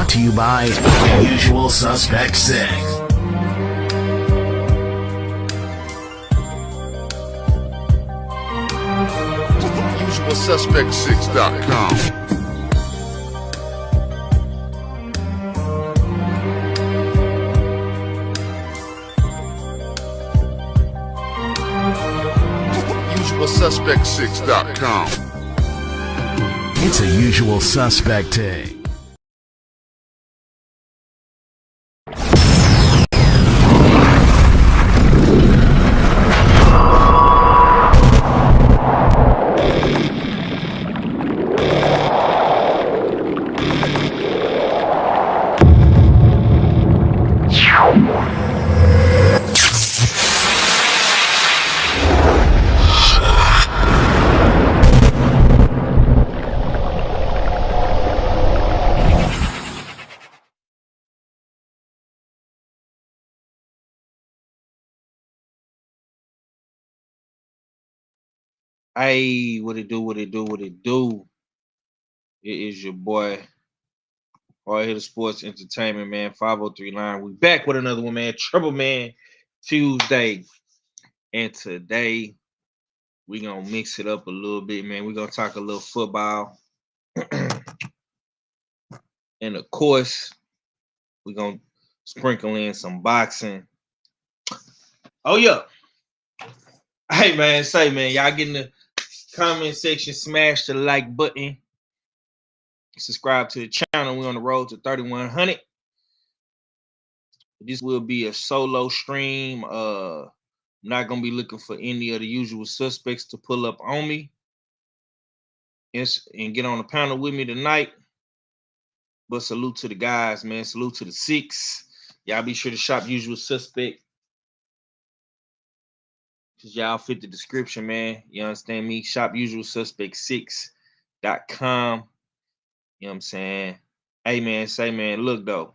brought to you by Usual Suspect 6. UsualSuspect6.com. UsualSuspect6.com. It's a Usual Suspect take. Hey, what it do? It is your boy, Hard Hitter Sports Entertainment, man. 503 line. We back with another one, man. Trouble Man Tuesday. And today, we gonna mix it up a little bit, man. We're gonna talk a little football. And of course, we're gonna sprinkle in some boxing. Oh, yeah. Hey, man, y'all get in the comment section, smash the like button. Subscribe to the channel. We're on the road to 3,100. This will be a solo stream. I'm not gonna be looking for any of the usual suspects to pull up on me and get on the panel with me tonight. But salute to the guys, man. Salute to the 6. Y'all be sure to shop Usual Suspect, because y'all fit the description, man. You understand me? Shop UsualSuspect6.com. You know what I'm saying? Hey, man, look, though.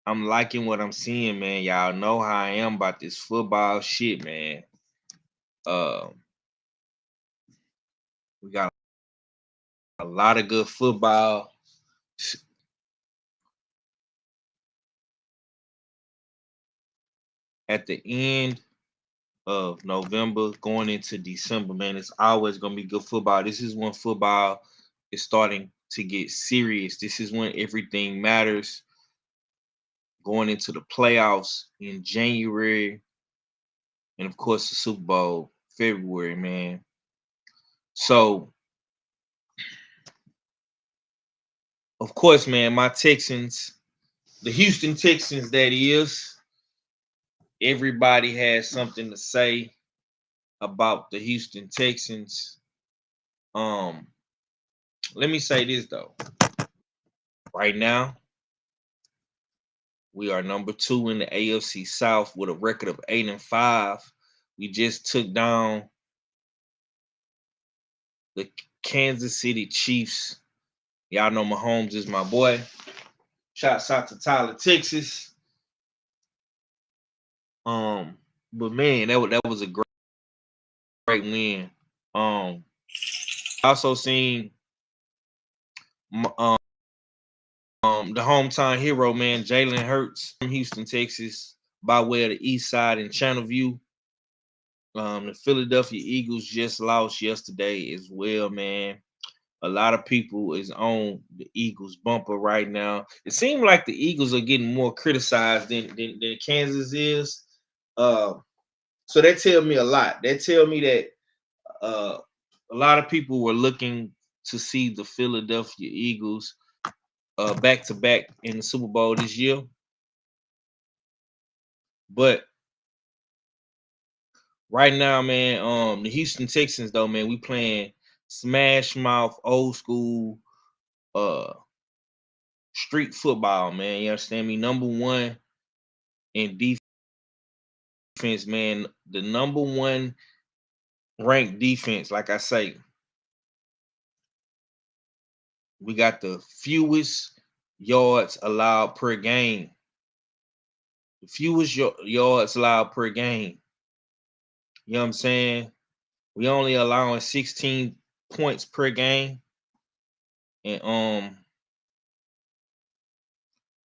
I'm liking what I'm seeing, man. Y'all know how I am about this football shit, man. We got a lot of good football. At the end of November, going into December, man, it's always gonna be good football. This is when football is starting to get serious. This is when everything matters. Going into the playoffs in January, and of course the Super Bowl February, man. So, of course, man, my Texans, the Houston Texans, that is. Everybody has something to say about the Houston Texans. Let me say this, though. Right now, we are number 2 in the AFC South with a record of 8-5. We just took down the Kansas City Chiefs. Y'all know Mahomes is my boy. Shouts out to Tyler, Texas. But man, that was a great win. Also seen the hometown hero, man, Jalen Hurts from Houston, Texas, by way of the East Side in Channelview. The Philadelphia Eagles just lost yesterday as well, man. A lot of people is on the Eagles bumper right now. It seems like the Eagles are getting more criticized than Kansas is. So that tell me a lot. That tell me that a lot of people were looking to see the Philadelphia Eagles back-to-back in the Super Bowl this year. But right now, man, the Houston Texans, though, man, we playing smash mouth, old school street football, man. You understand me? Number 1 in defense, man. The number 1 ranked defense, like I say. We got the fewest yards allowed per game. The fewest yards allowed per game. You know what I'm saying? We only allowing 16 points per game. And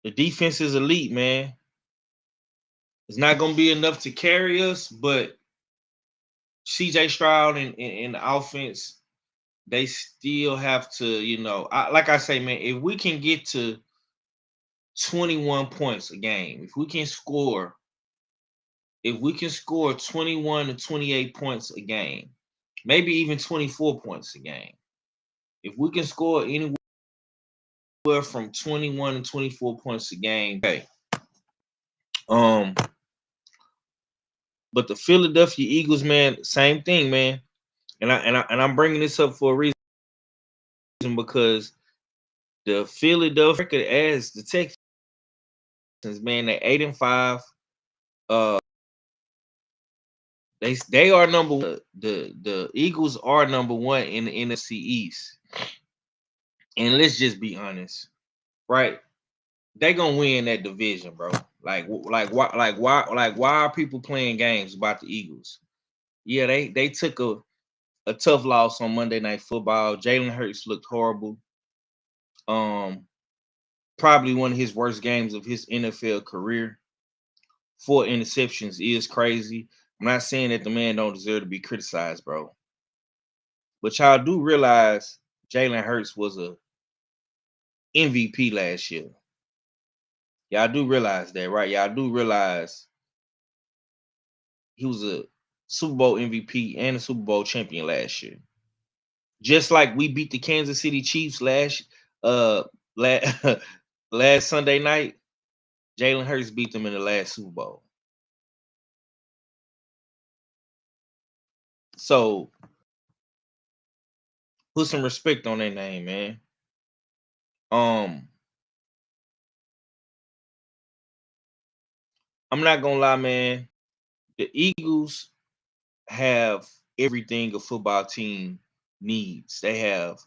The defense is elite, man. It's not gonna be enough to carry us, but CJ Stroud and the offense, they still have to, like I say, man, if we can get to 21 points a game, if we can score 21 to 28 points a game, maybe even 24 points a game. If we can score anywhere from 21 to 24 points a game, okay. But the Philadelphia Eagles, man, same thing, man. And I'm bringing this up for a reason, because the Philadelphia record as the Texans, man, they're 8-5. They are number one. The Eagles are number one in the NFC East. And let's just be honest, right? They gonna win that division, bro. Why are people playing games about the Eagles? Yeah, they took a tough loss on Monday Night Football. Jalen Hurts looked horrible. Probably one of his worst games of his NFL career. 4 interceptions is crazy. I'm not saying that the man don't deserve to be criticized, bro. But y'all do realize Jalen Hurts was a MVP last year. Y'all do realize that, right? Y'all do realize he was a Super Bowl MVP and a Super Bowl champion last year. Just like we beat the Kansas City Chiefs last last Sunday night, Jalen Hurts beat them in the last Super Bowl. So put some respect on their name, man. I'm not gonna lie, man. The Eagles have everything a football team needs. They have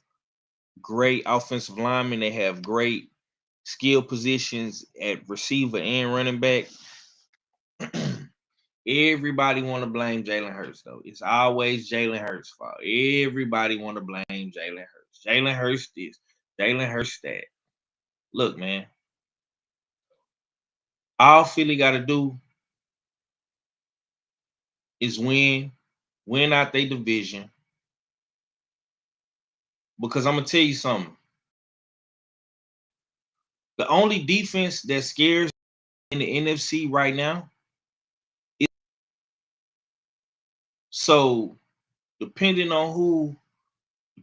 great offensive linemen. They have great skill positions at receiver and running back. Everybody want to blame Jalen Hurts, though. It's always Jalen Hurts' fault. Everybody want to blame Jalen Hurts. Jalen Hurts this. Jalen Hurts that. Look, man. All Philly got to do is win out their division. Because I'm going to tell you something. The only defense that scares in the NFC right now is, so depending on who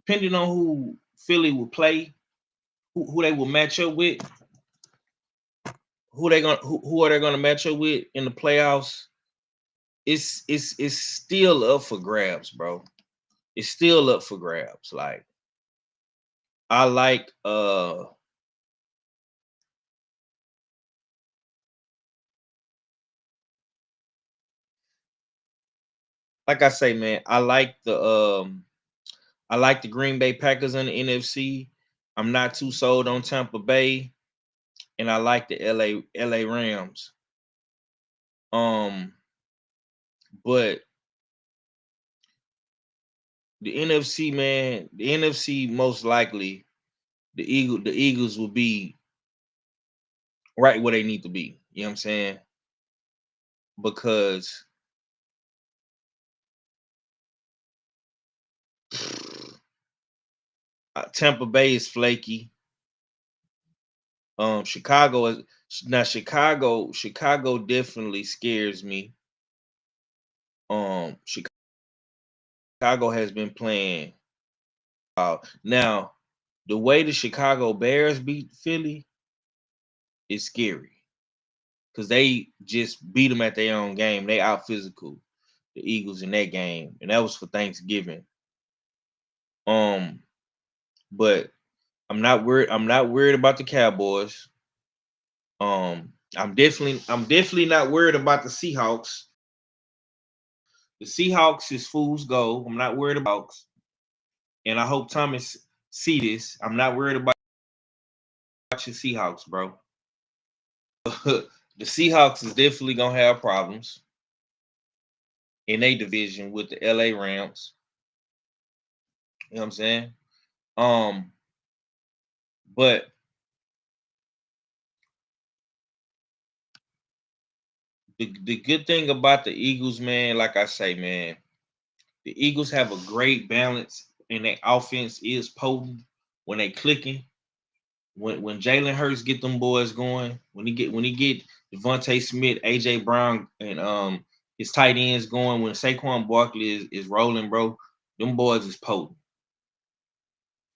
Philly will play, who they will match up with, who are they gonna match up with in the playoffs, it's still up for grabs, bro. It's still up for grabs. Like I like I say, man, I like the Green Bay Packers in the NFC. I'm not too sold on Tampa Bay, and I like the LA Rams. But the NFC, man, the NFC most likely the Eagles will be right where they need to be. You know what I'm saying? Because Tampa Bay is flaky. Chicago is now Chicago definitely scares me. Chicago has been playing. Now, the way the Chicago Bears beat Philly is scary because they just beat them at their own game. They out physical the Eagles in that game, and that was for Thanksgiving. But I'm not worried. I'm not worried about the Cowboys. I'm definitely not worried about the Seahawks. The Seahawks is fool's gold. I'm not worried about, and I hope Thomas see this. I'm not worried about your Seahawks, bro. The Seahawks is definitely gonna have problems in a division with the LA Rams. You know what I'm saying? But the good thing about the Eagles, man, like I say, man, the Eagles have a great balance, and their offense is potent when they clicking. When Jalen Hurts get them boys going, when he get Devontae Smith, AJ Brown, and his tight ends going, when Saquon Barkley is rolling, bro, them boys is potent.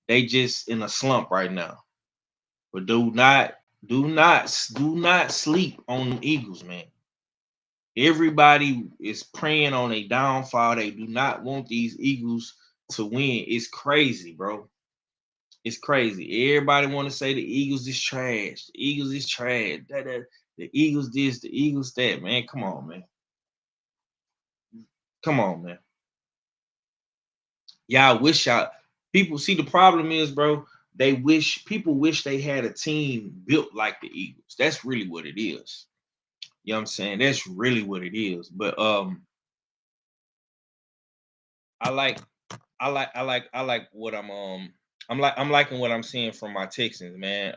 They just in a slump right now. But do not sleep on them Eagles, man. Everybody is praying on a downfall. They do not want these Eagles to win. It's crazy, bro. It's crazy. Everybody want to say the Eagles is trash. The Eagles is trash. The Eagles this, the Eagles that. Man, come on, man. Come on, man. Y'all wish y'all people see the problem is, bro. People wish they had a team built like the Eagles. That's really what it is. You know what I'm saying? That's really what it is. But I like I like what I'm liking what I'm seeing from my Texans, man.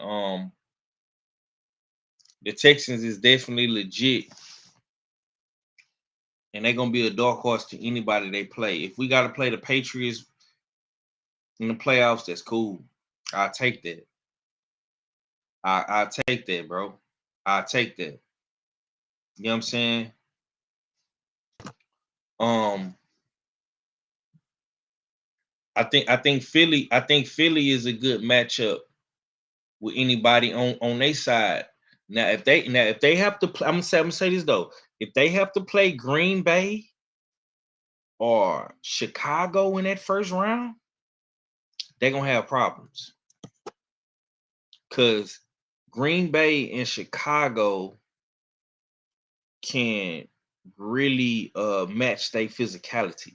The Texans is definitely legit, and they're gonna be a dark horse to anybody they play. If we gotta play the Patriots in the playoffs, that's cool. I'll take that. I'll take that, bro. I'll take that. You know what I'm saying? Um, I think Philly is a good matchup with anybody on their side. Now if they have to play, I'm gonna say this though. If they have to play Green Bay or Chicago in that first round, they're gonna have problems. Cause Green Bay and Chicago can really match their physicality.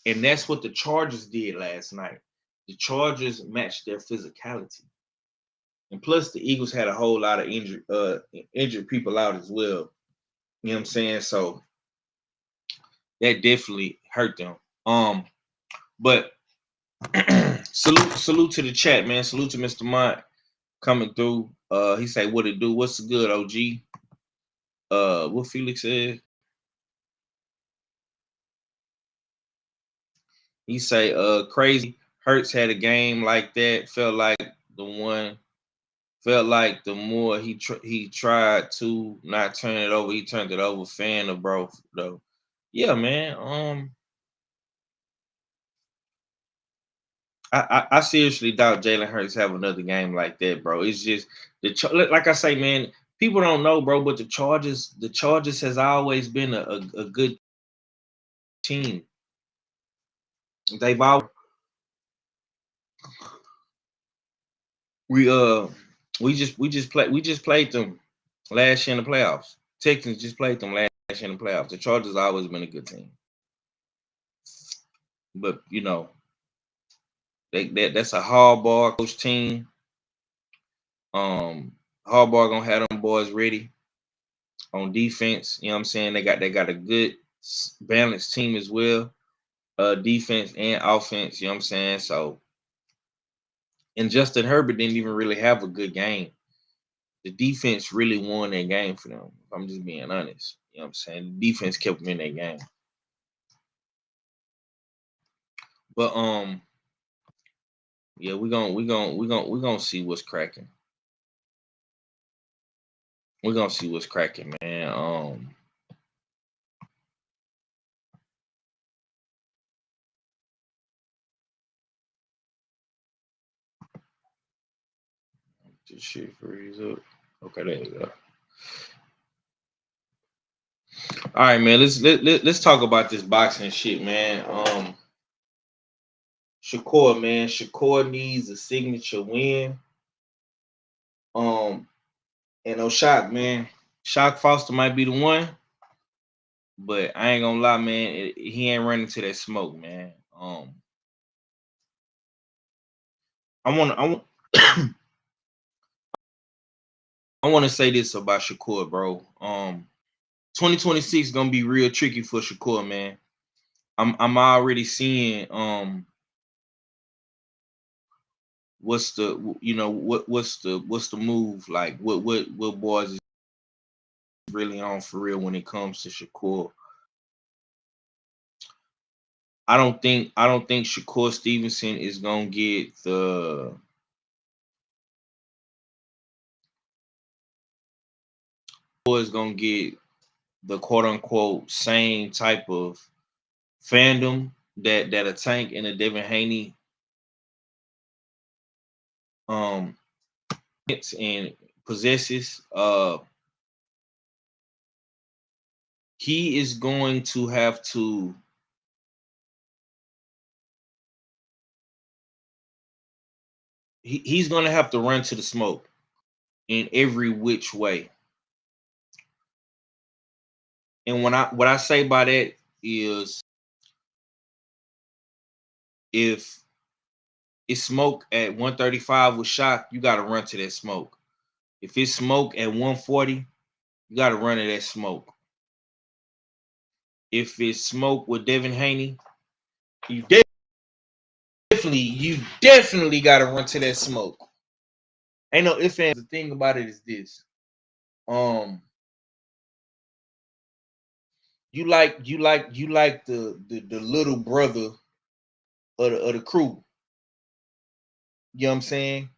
And that's what the Chargers did last night. The Chargers matched their physicality. And plus the Eagles had a whole lot of injured people out as well. You know what I'm saying? So that definitely hurt them. But salute to the chat, man. Salute to Mr. Mont coming through. He say, what it do? What's the good, OG? What Felix said. He say, crazy. Hurts had a game like that. Felt like the more he tried to not turn it over, he turned it over. Fan of bro though. Yeah, man. I seriously doubt Jalen Hurts have another game like that, bro. It's just like I say, man. People don't know, bro, but the Chargers has always been a good team. They've always we we just played them last year in the playoffs. Texans just played them last year in the playoffs. The Chargers always been a good team, but that's a hardball coach team. Hardball gonna have them boys ready on defense. You know what I'm saying? They got a good balanced team as well, defense and offense. You know what I'm saying? So, and Justin Herbert didn't even really have a good game. The defense really won that game for them. If I'm just being honest. You know what I'm saying? The defense kept them in that game. But yeah, we're gonna see what's cracking. We're gonna see what's cracking, man. This shit freeze up. Okay, there you go. All right, man. Let's talk about this boxing shit, man. Shakur, man. Shakur needs a signature win. Um, and no shock, man. Shock Foster might be the one, but I ain't gonna lie, man. He ain't running to that smoke, man. I want, I want to say this about Shakur, bro. 2026 gonna be real tricky for Shakur, man. I'm already seeing what's the what's the move like what boys really on for real when it comes to Shakur. I don't think Shakur Stevenson is gonna get the quote unquote same type of fandom that a Tank and a Devin Haney and possesses. He is going to have to he's going to have to run to the smoke in every which way. And what I say by that is, if it's smoke at 135 with Shock, you got to run to that smoke. If it's smoke at 140, you got to run to that smoke. If it's smoke with Devin Haney, you definitely got to run to that smoke. Ain't no ifs, ands. The thing about it is this: you like the little brother of the crew. You know what I'm saying?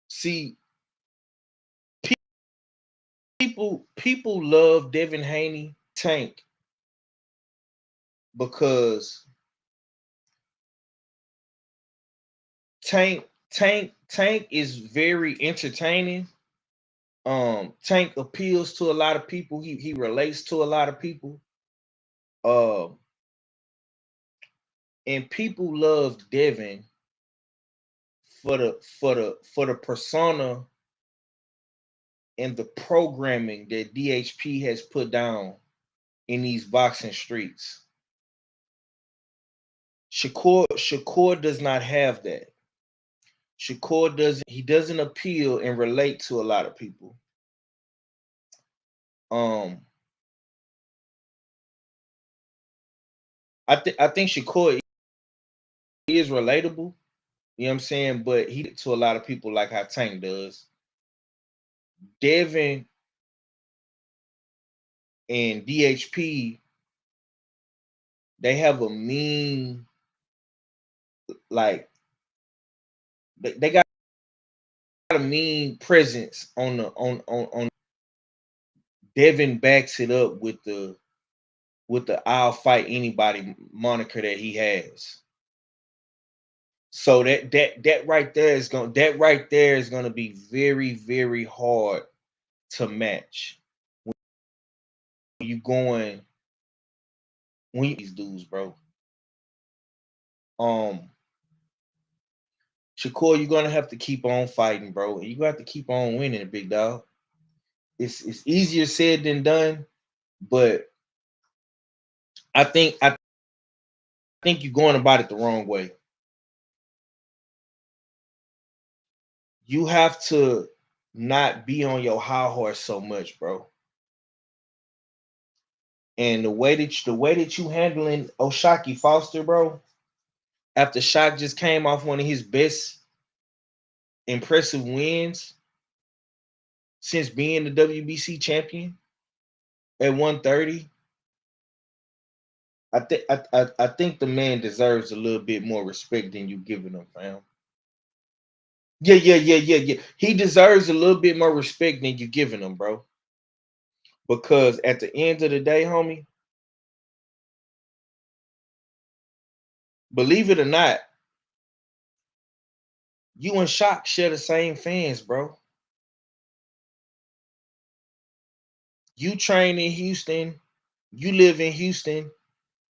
See, people love Devin Haney, Tank, because Tank is very entertaining. Tank appeals to a lot of people. He relates to a lot of people. And people love Devin for the persona and the programming that DHP has put down in these boxing streets. Shakur does not have that. Shakur doesn't appeal and relate to a lot of people. I think Shakur is relatable, you know what I'm saying, but he to a lot of people like how Tank does. Devin and DHP, they have a mean, like they got a mean presence on Devin backs it up with the I'll fight anybody moniker that he has. So that right there is gonna be very, very hard to match when you going when these dudes, bro. Shakur, you're gonna have to keep on fighting, bro. And you have to keep on winning, big dog. It's easier said than done, but I think you're going about it the wrong way. You have to not be on your high horse so much, bro. And the way that you handling Oshaki Foster, bro, after Shock just came off one of his best impressive wins since being the WBC champion at 130. I think the man deserves a little bit more respect than you giving him, fam. Yeah. He deserves a little bit more respect than you giving him, bro. Because at the end of the day, homie, believe it or not, you and Shock share the same fans, bro. You train in Houston, you live in Houston.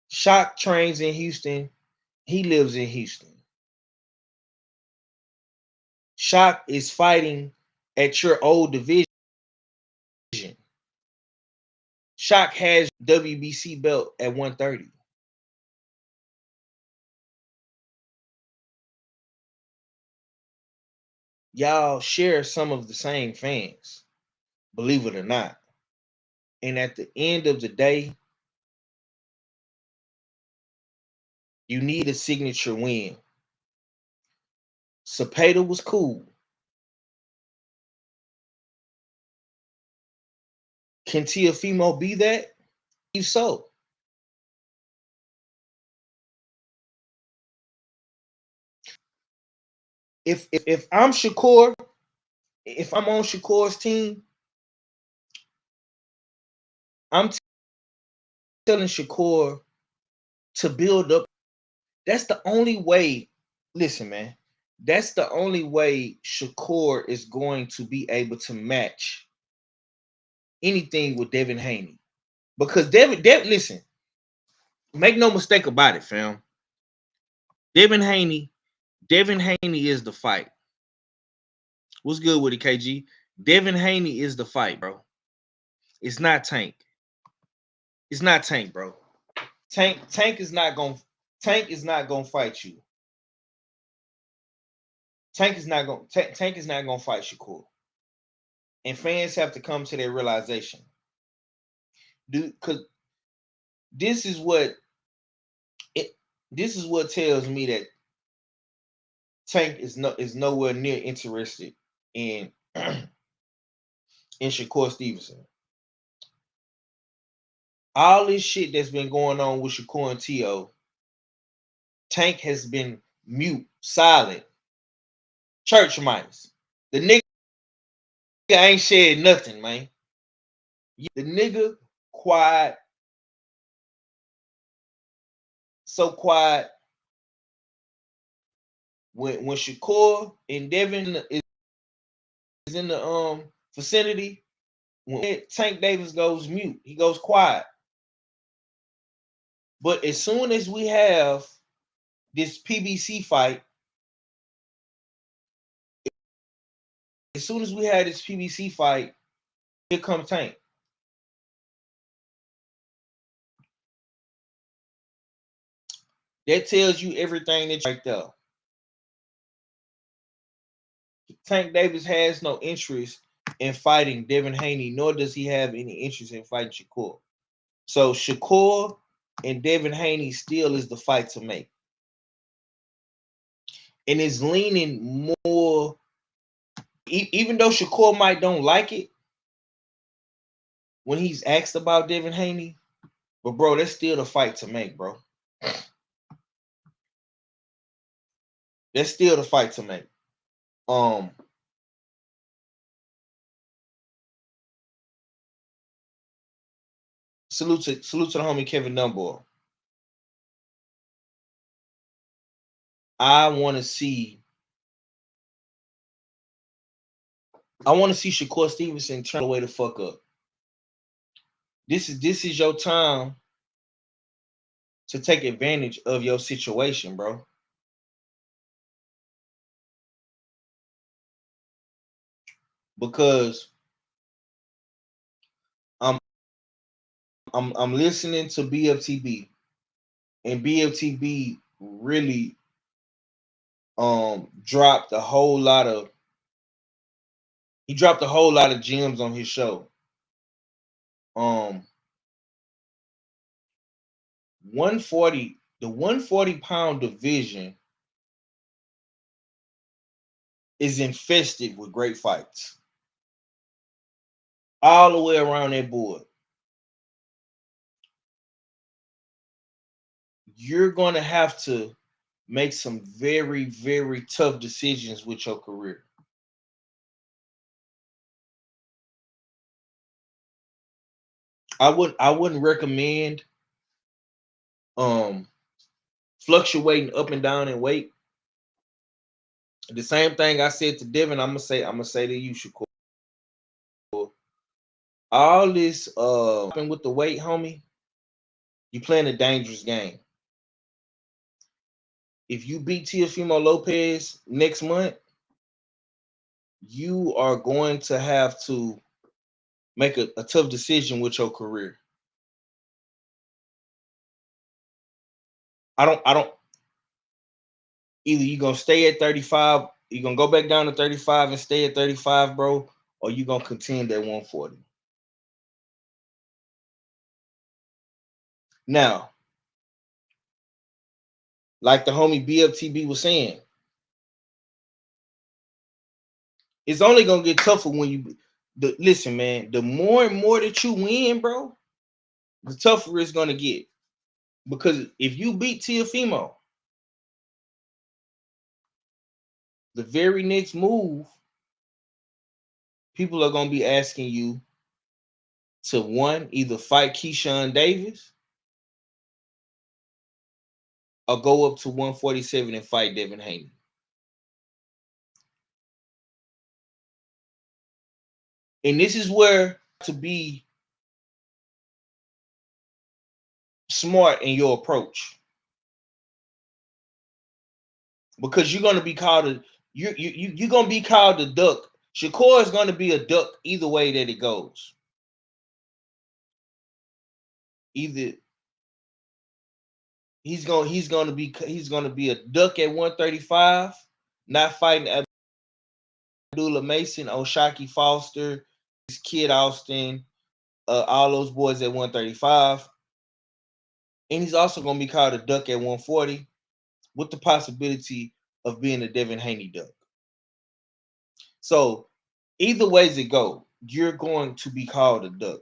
Shock trains in Houston, he lives in Houston. Shock is fighting at your old division. Shock has WBC belt at 130. Y'all share some of the same fans, believe it or not. And at the end of the day, you need a signature win. Cepeda was cool. Can Teofimo be that? If so. If I'm Shakur, if I'm on Shakur's team, I'm telling Shakur to build up. That's the only way. Listen, man. That's the only way Shakur is going to be able to match anything with Devin Haney. Because listen, make no mistake about it, fam. Devin Haney is the fight. What's good with it, KG? Devin Haney is the fight, bro. It's not Tank. It's not Tank, bro. Tank is not gonna fight you. Tank is not gonna fight Shakur. And fans have to come to their realization. Because this is what tells me that Tank is nowhere near interested in in Shakur Stevenson. All this shit that's been going on with Shakur and T.O., Tank has been mute, silent, church mice. The nigga ain't said nothing, man. The nigga quiet, so quiet. When Shakur and Devin is in the vicinity, when Tank Davis goes mute, he goes quiet. But as soon as we have this PBC fight, here comes Tank. That tells you everything that's right there. Tank Davis has no interest in fighting Devin Haney, nor does he have any interest in fighting Shakur. So Shakur and Devin Haney still is the fight to make. And it's leaning more, even though Shakur might don't like it when he's asked about Devin Haney, but bro, that's still the fight to make, bro. That's still the fight to make. Salute to the homie Kevin Dunbar. I want to see Shakur Stevenson turn the way the fuck up. This is your time to take advantage of your situation, bro. Because I'm listening to BFTB, and BFTB really dropped a whole lot of gems on his show. 140, the 140-pound division is infested with great fights all the way around that board. You're going to have to make some very, very tough decisions with your career. I wouldn't recommend fluctuating up and down in weight. The same thing I said to Devin, I'm gonna say to you, Shakur. All this with the weight, homie, you playing a dangerous game. If you beat Teofimo Lopez next month, you are going to have to make a tough decision with your career. I don't either you're gonna stay at 35, you're gonna go back down to 35 and stay at 35, bro, or you're gonna contend at 140. Now, like the homie BFTB was saying, it's only gonna get tougher when Listen, man, the more and more that you win, bro, the tougher it's gonna get. Because if you beat Teofimo, the very next move, people are gonna be asking you to one, either fight Keyshawn Davis or go up to 147 and fight Devin Haney. And this is where to be smart in your approach. Because you're gonna be called you're gonna be called a duck. Shakur is gonna be a duck either way that it goes. Either he's gonna be a duck at 135, not fighting Abdullah Mason, Oshaki Foster, Kid Austin, all those boys at 135. And he's also gonna be called a duck at 140 with the possibility of being a Devin Haney duck. So either ways it go, you're going to be called a duck.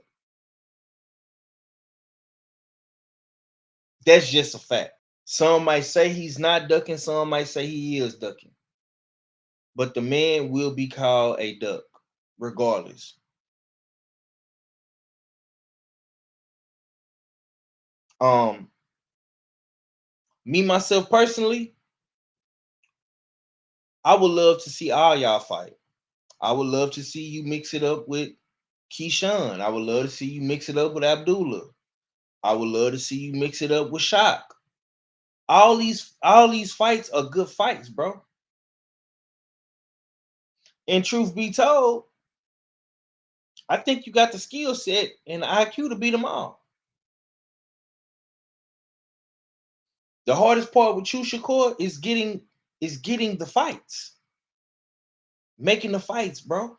That's just a fact. Some might say he's not ducking, some might say he is ducking. But the man will be called a duck, regardless. Me myself personally, I would love to see all y'all fight. I would love to see you mix it up with Keyshawn. I would love to see you mix it up with Abdullah. I would love to see you mix it up with Shaq. All these fights are good fights, bro. And truth be told, I think you got the skill set and the IQ to beat them all. The hardest part with you, Shakur, is getting the fights, making the fights, bro.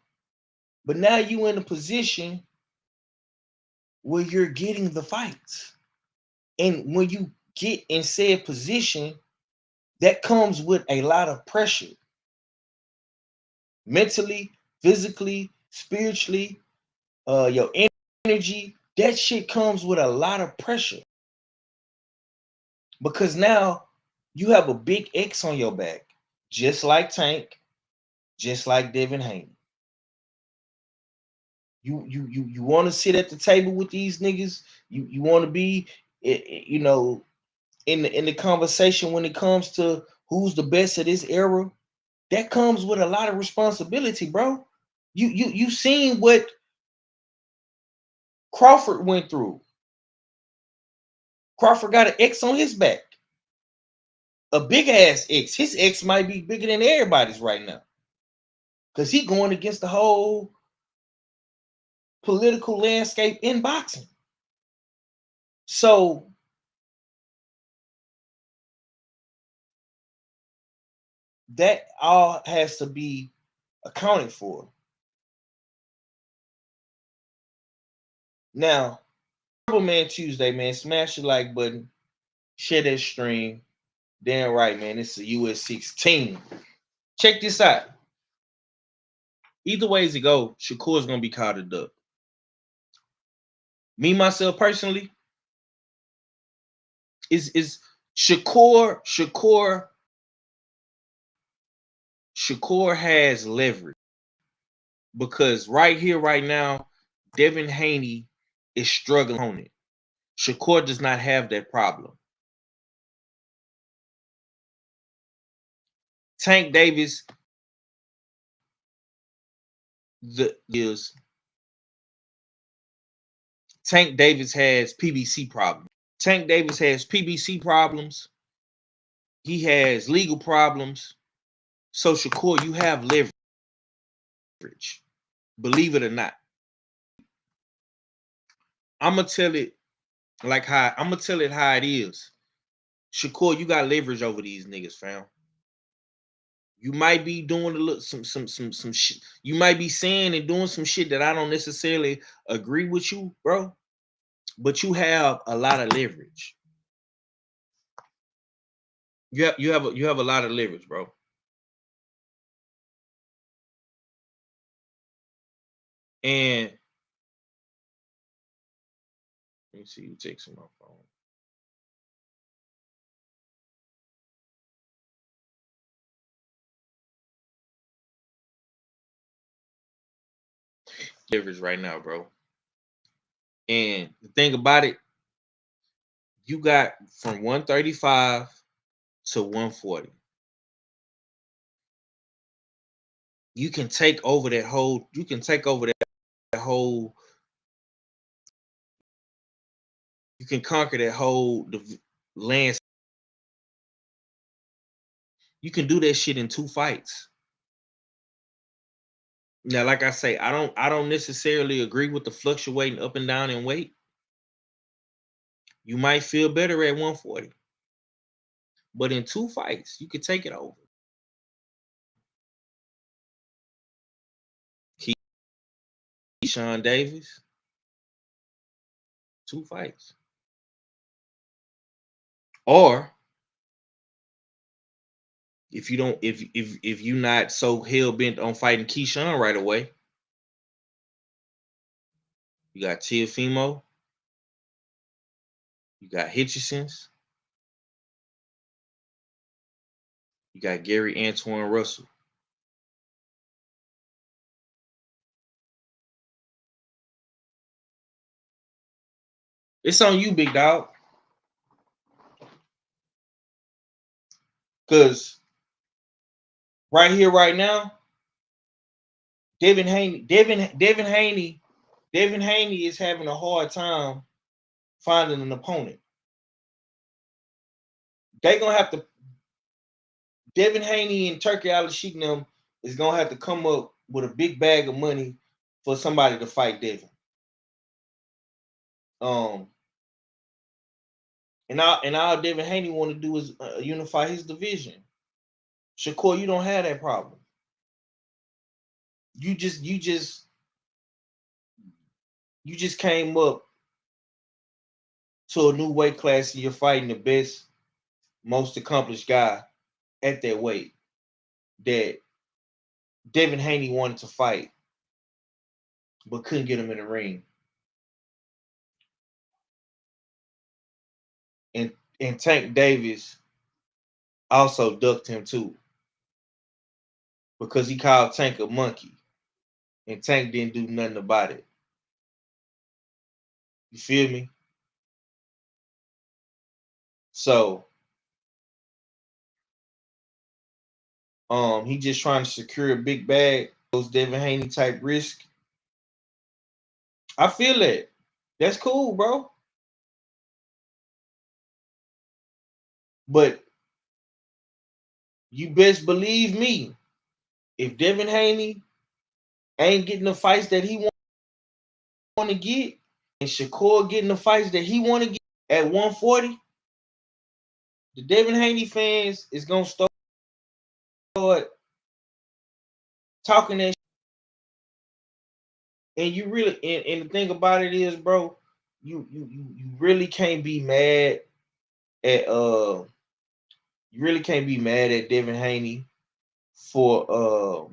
But now you in a position where you're getting the fights, and when you get in said position, that comes with a lot of pressure, mentally, physically, spiritually, your energy. That shit comes with a lot of pressure because now you have a big X on your back, just like Tank, just like Devin Haney. You want to sit at the table with these niggas. You want to be, in the conversation when it comes to who's the best of this era. That comes with a lot of responsibility, bro. You seen what Crawford went through. Crawford got an X on his back, a big ass X. His X might be bigger than everybody's right now, because he going against the whole political landscape in boxing. So that all has to be accounted for. Now, Man Tuesday, man, smash the like button, share that stream. Damn right, man. It's a US 16. Check this out. Either ways it go, Shakur's gonna be called a duck. Me myself personally, is Shakur has leverage because right here, right now, Devin Haney is struggling on it. Shakur does not have that problem. Tank Davis Tank Davis has PBC problems. Tank Davis has PBC problems. He has legal problems. So Shakur, you have leverage. Believe it or not. I'm gonna tell it how it is. Shakur, you got leverage over these niggas, fam. You might be doing a little some shit. You might be saying and doing some shit that I don't necessarily agree with you, bro. But you have a lot of leverage. You have a lot of leverage, bro. And let me see who takes my phone. Difference right now, bro. And the thing about it, you got from 135 to 140. You can take over that whole, you can conquer that whole land. You can do that shit in 2 fights. Now, like I say, I don't necessarily agree with the fluctuating up and down in weight. You might feel better at 140. But in 2 fights, you could take it over. Keyshawn Davis, 2 fights. Or if you don't, if you're not so hell bent on fighting Keyshawn right away, you got Teofimo, you got Hitchison's, you got Gary Antoine Russell. It's on you, big dog. Cause right here, right now, Devin Haney is having a hard time finding an opponent. They gonna have to. Devin Haney and Turkey Al-Sheikh them is gonna have to come up with a big bag of money for somebody to fight Devin. And all Devin Haney want to do is unify his division. Shakur, you don't have that problem. You just came up to a new weight class and you're fighting the best, most accomplished guy at that weight that Devin Haney wanted to fight, but couldn't get him in the ring. And Tank Davis also ducked him too because he called Tank a monkey, and Tank didn't do nothing about it. You feel me? So, he just trying to secure a big bag, those Devin Haney type risk. I feel that. That's cool, bro. But you best believe me, if Devin Haney ain't getting the fights that he want to get, and Shakur getting the fights that he want to get at 140, the Devin Haney fans is gonna start talking that shit. And you really and the thing about it is, bro, you really can't be mad at you really can't be mad at Devin Haney for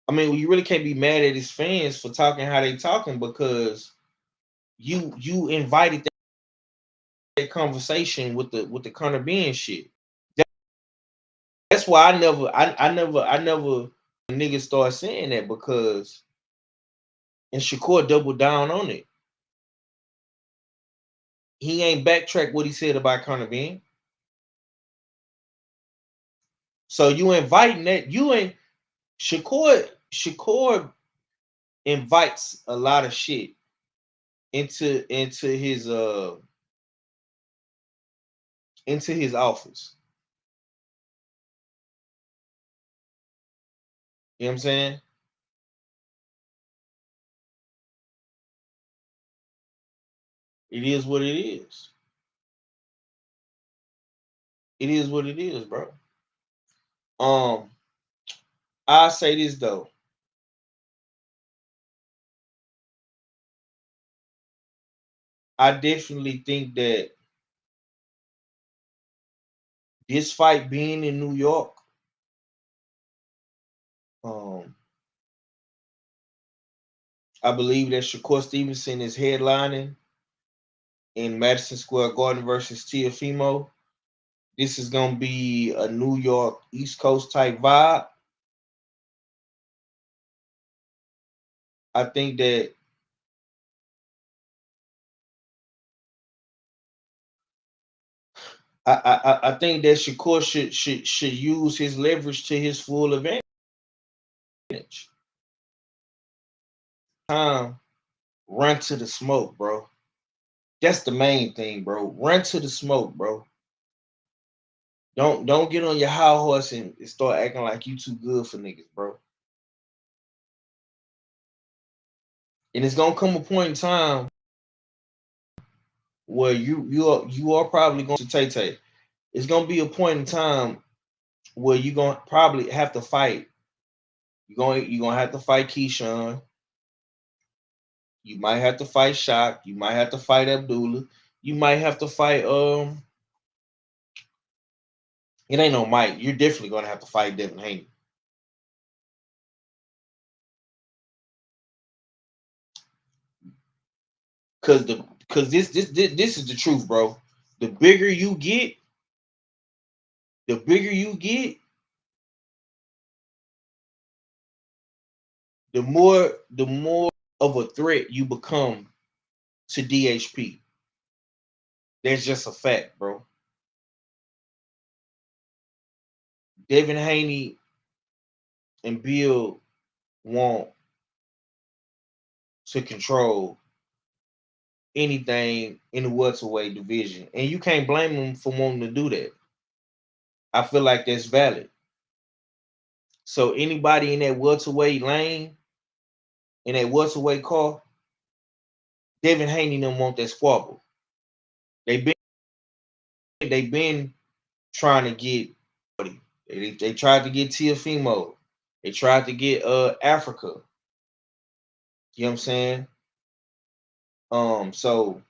I mean, you really can't be mad at his fans for talking how they talking because you invited that conversation with the Conor Ben shit. That's why I never niggas start saying that because and Shakur doubled down on it. He ain't backtracked what he said about Conor Ben. So you inviting that you ain't Shakur invites a lot of shit into his office. You know what I'm saying? It is what it is. It is what it is, bro. I'll say this though. I definitely think that this fight being in New York, I believe that Shakur Stevenson is headlining in Madison Square Garden versus Tiafimo. This is gonna be a New York East Coast type vibe. I think that I think that Shakur should use his leverage to his full advantage. Run to the smoke, bro. That's the main thing, bro. Run to the smoke, bro. Don't get on your high horse and start acting like you too good for niggas, bro. And it's gonna come a point in time where you are probably going to Tay. It's gonna be a point in time where you're gonna probably have to fight. You're gonna have to fight Keyshawn. You might have to fight Shock. You might have to fight Abdullah. You might have to fight it ain't no Mike. You're definitely gonna have to fight Devin Haney. Cause this is the truth, bro. The bigger you get, the bigger you get, the more of a threat you become to DHP. That's just a fact, bro. Devin Haney and Bill want to control anything in the welterweight division, and you can't blame them for wanting to do that. I feel like that's valid. So anybody in that welterweight lane, in that welterweight car, Devin Haney don't want that squabble. They been trying to get. They tried to get Tiafimo. They tried to get Africa. You know what I'm saying? So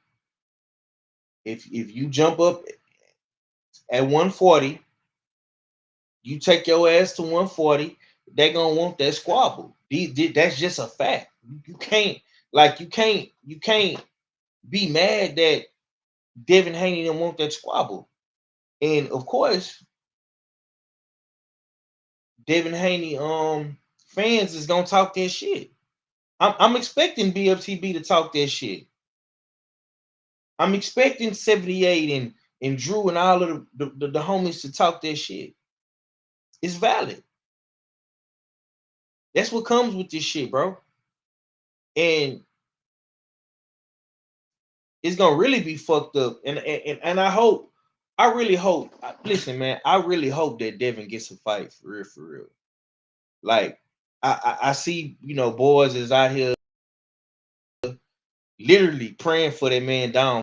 if you jump up at 140, you take your ass to 140, they gonna want that squabble. That's just a fact. You can't you can't be mad that Devin Haney didn't want that squabble. And of course, Devin Haney fans is gonna talk that shit. I'm expecting BFTB to talk that shit. I'm expecting 78 and Drew and all of the homies to talk that shit. It's valid. That's what comes with this shit, bro. And it's gonna really be fucked up. And I really hope. Listen, man, I really hope that Devin gets a fight for real, for real. Like I see, boys is out here literally praying for that man down.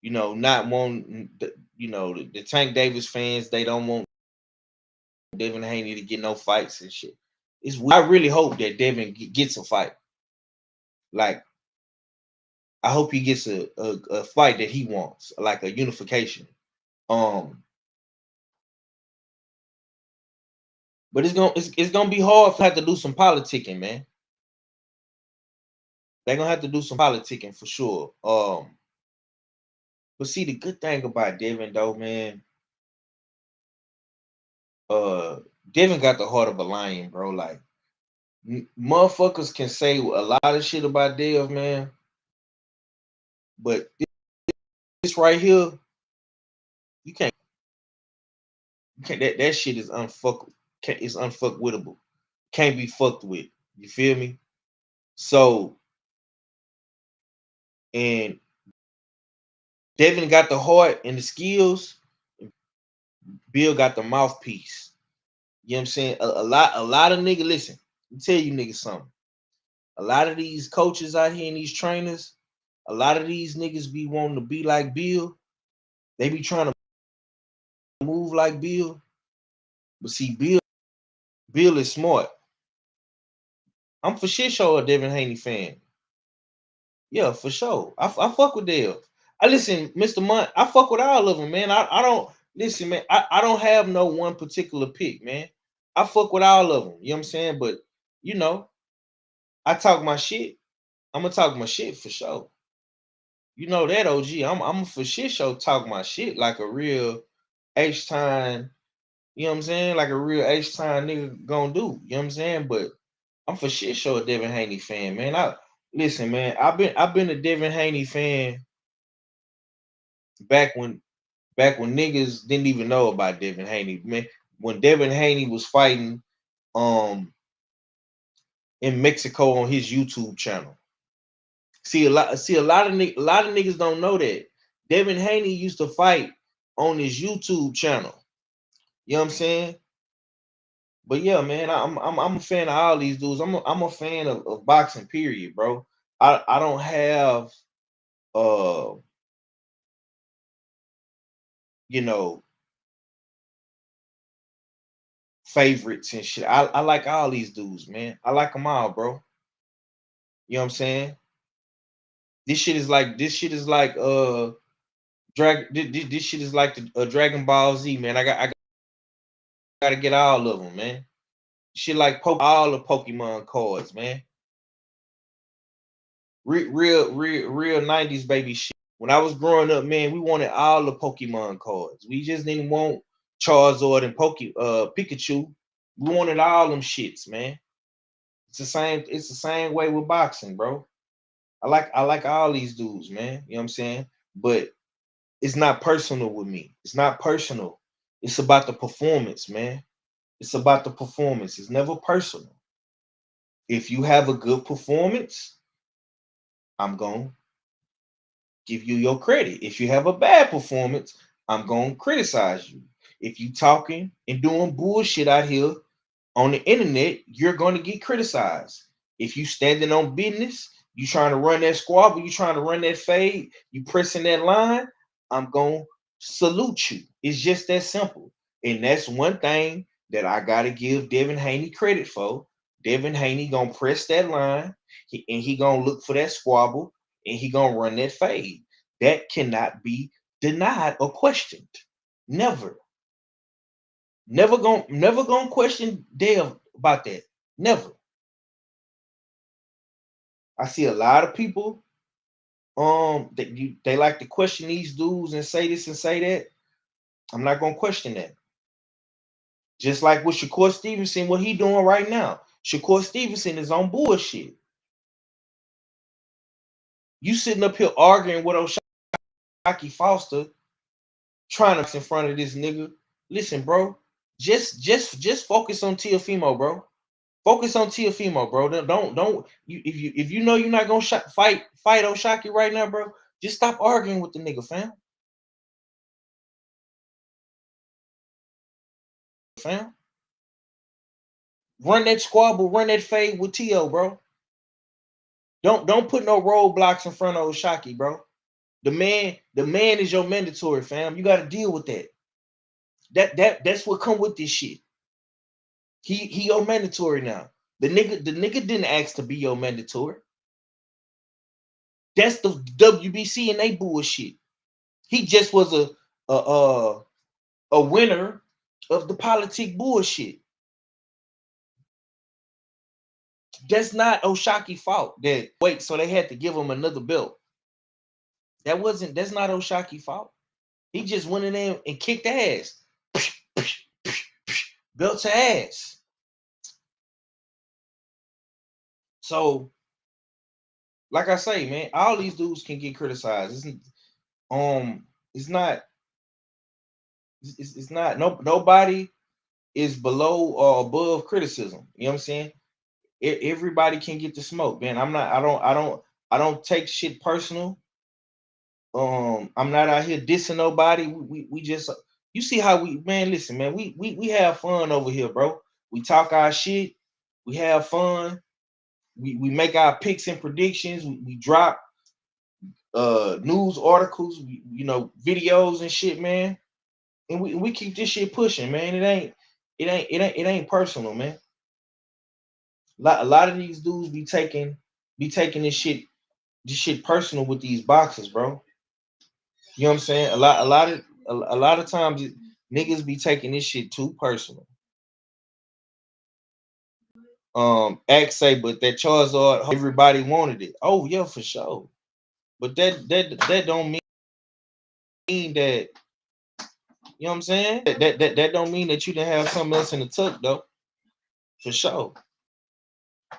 Not wanting the Tank Davis fans, they don't want Devin Haney to get no fights and shit. I really hope that Devin gets a fight. Like, I hope he gets a fight that he wants, like a unification. But it's gonna be hard for have to do some politicking, man. They're gonna have to do some politicking for sure. But see, the good thing about Devin though, man, uh, Devin got the heart of a lion, bro. Like, motherfuckers can say a lot of shit about Dev, man, but this right here, you can't that shit is it's unfuckwittable. Can't be fucked with. You feel me? So, and Devin got the heart and the skills. Bill got the mouthpiece. You know what I'm saying? A lot of niggas, listen, let me tell you niggas something. A lot of these coaches out here and these trainers, a lot of these niggas be wanting to be like Bill. They be trying to move like Bill. But see, Bill is smart. I'm for shit sure a Devin Haney fan. Yeah, for sure. I fuck with Dev. I listen, Mr. Munt, I fuck with all of them, man. I don't listen, man. I don't have no one particular pick, man. I fuck with all of them. You know what I'm saying? But you know, I talk my shit. I'm gonna talk my shit for sure. You know that OG. I'm for shit show talk my shit like a real H time. You know what I'm saying? Like a real H time nigga gonna do. You know what I'm saying? But I'm for shit show a Devin Haney fan, man. I listen, man. I've been a Devin Haney fan back when niggas didn't even know about Devin Haney, man. When Devin Haney was fighting in Mexico on his YouTube channel. A lot of niggas don't know that. Devin Haney used to fight on his YouTube channel. You know what I'm saying? But yeah, man, I'm a fan of all these dudes. I'm a fan of boxing, period, bro. I don't have uh you know favorites and shit. I like all these dudes, man. I like them all, bro. You know what I'm saying? This shit is like this shit is like the Dragon Ball Z, man. I gotta get all of them, man. Shit like all the Pokemon cards, man. Real 90s baby shit. When I was growing up, man, we wanted all the Pokemon cards. We just didn't want Charizard and Pikachu. We wanted all them shits, man. It's the same way with boxing, bro. I like all these dudes, man. You know what I'm saying? But it's not personal with me. It's not personal. It's about the performance, man. It's about the performance. It's never personal. If you have a good performance, I'm going to give you your credit. If you have a bad performance, I'm going to criticize you. If you talking and doing bullshit out here on the internet, you're going to get criticized. If you standing on business, you trying to run that squabble, you trying to run that fade, you pressing that line, I'm going to salute you. It's just that simple. And that's one thing that I got to give Devin Haney credit for. Devin Haney going to press that line and he going to look for that squabble and he going to run that fade. That cannot be denied or questioned. Never. Never gonna question Dev about that. Never. I see a lot of people they like to question these dudes and say this and say that. I'm not gonna question that. Just like with Shakur Stevenson, what he doing right now. Shakur Stevenson is on bullshit. You sitting up here arguing with Oshaki Foster, trying to in front of this nigga. Listen, bro. Just focus on Teofimo, bro. Focus on Teofimo, bro. Don't you if you know you're not gonna fight Oshaki right now, bro. Just stop arguing with the nigga, fam. Fam, run that squabble, run that fade with Tio, bro. Don't put no roadblocks in front of Oshaki, bro. The man is your mandatory, fam. You got to deal with that. That's what come with this shit. He your mandatory now. The nigga didn't ask to be your mandatory. That's the WBC and they bullshit. He just was a winner of the politic bullshit. That's not Oshaki's fault. That wait, so they had to give him another belt. That's not Oshaki's fault. He just went in there and kicked ass. Belt to ass. So, like I say, man, all these dudes can get criticized. It's not it's not nobody is below or above criticism. You know what I'm saying? Everybody can get the smoke, man. I don't take shit personal. I'm not out here dissing nobody. We just you see how we man, listen, man, we have fun over here, bro. We talk our shit, we have fun, we make our picks and predictions, we drop news articles, videos and shit, man. And we keep this shit pushing, man. It ain't personal, man. A lot of these dudes be taking this shit personal with these boxes, bro. You know what I'm saying? A lot of times niggas be taking this shit too personal. Act say, but that Charizard, everybody wanted it. Oh yeah, for sure. But that don't mean that, you know what I'm saying? That don't mean that you didn't have something else in the tuck though. For sure.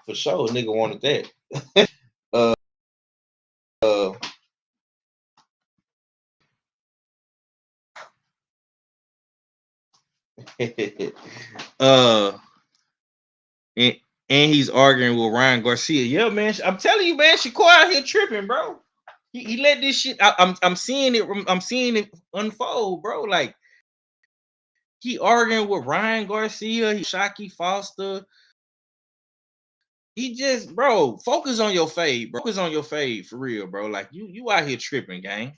For sure, a nigga wanted that. uh uh uh and, and he's arguing with Ryan Garcia. Yeah, man. I'm telling you, man, Shakur out here tripping, bro. He let this shit. I'm seeing it. I'm seeing it unfold, bro. Like he arguing with Ryan Garcia, Shockey Foster. He just, bro, focus on your fade, bro. Focus on your fade for real, bro. Like you out here tripping, gang.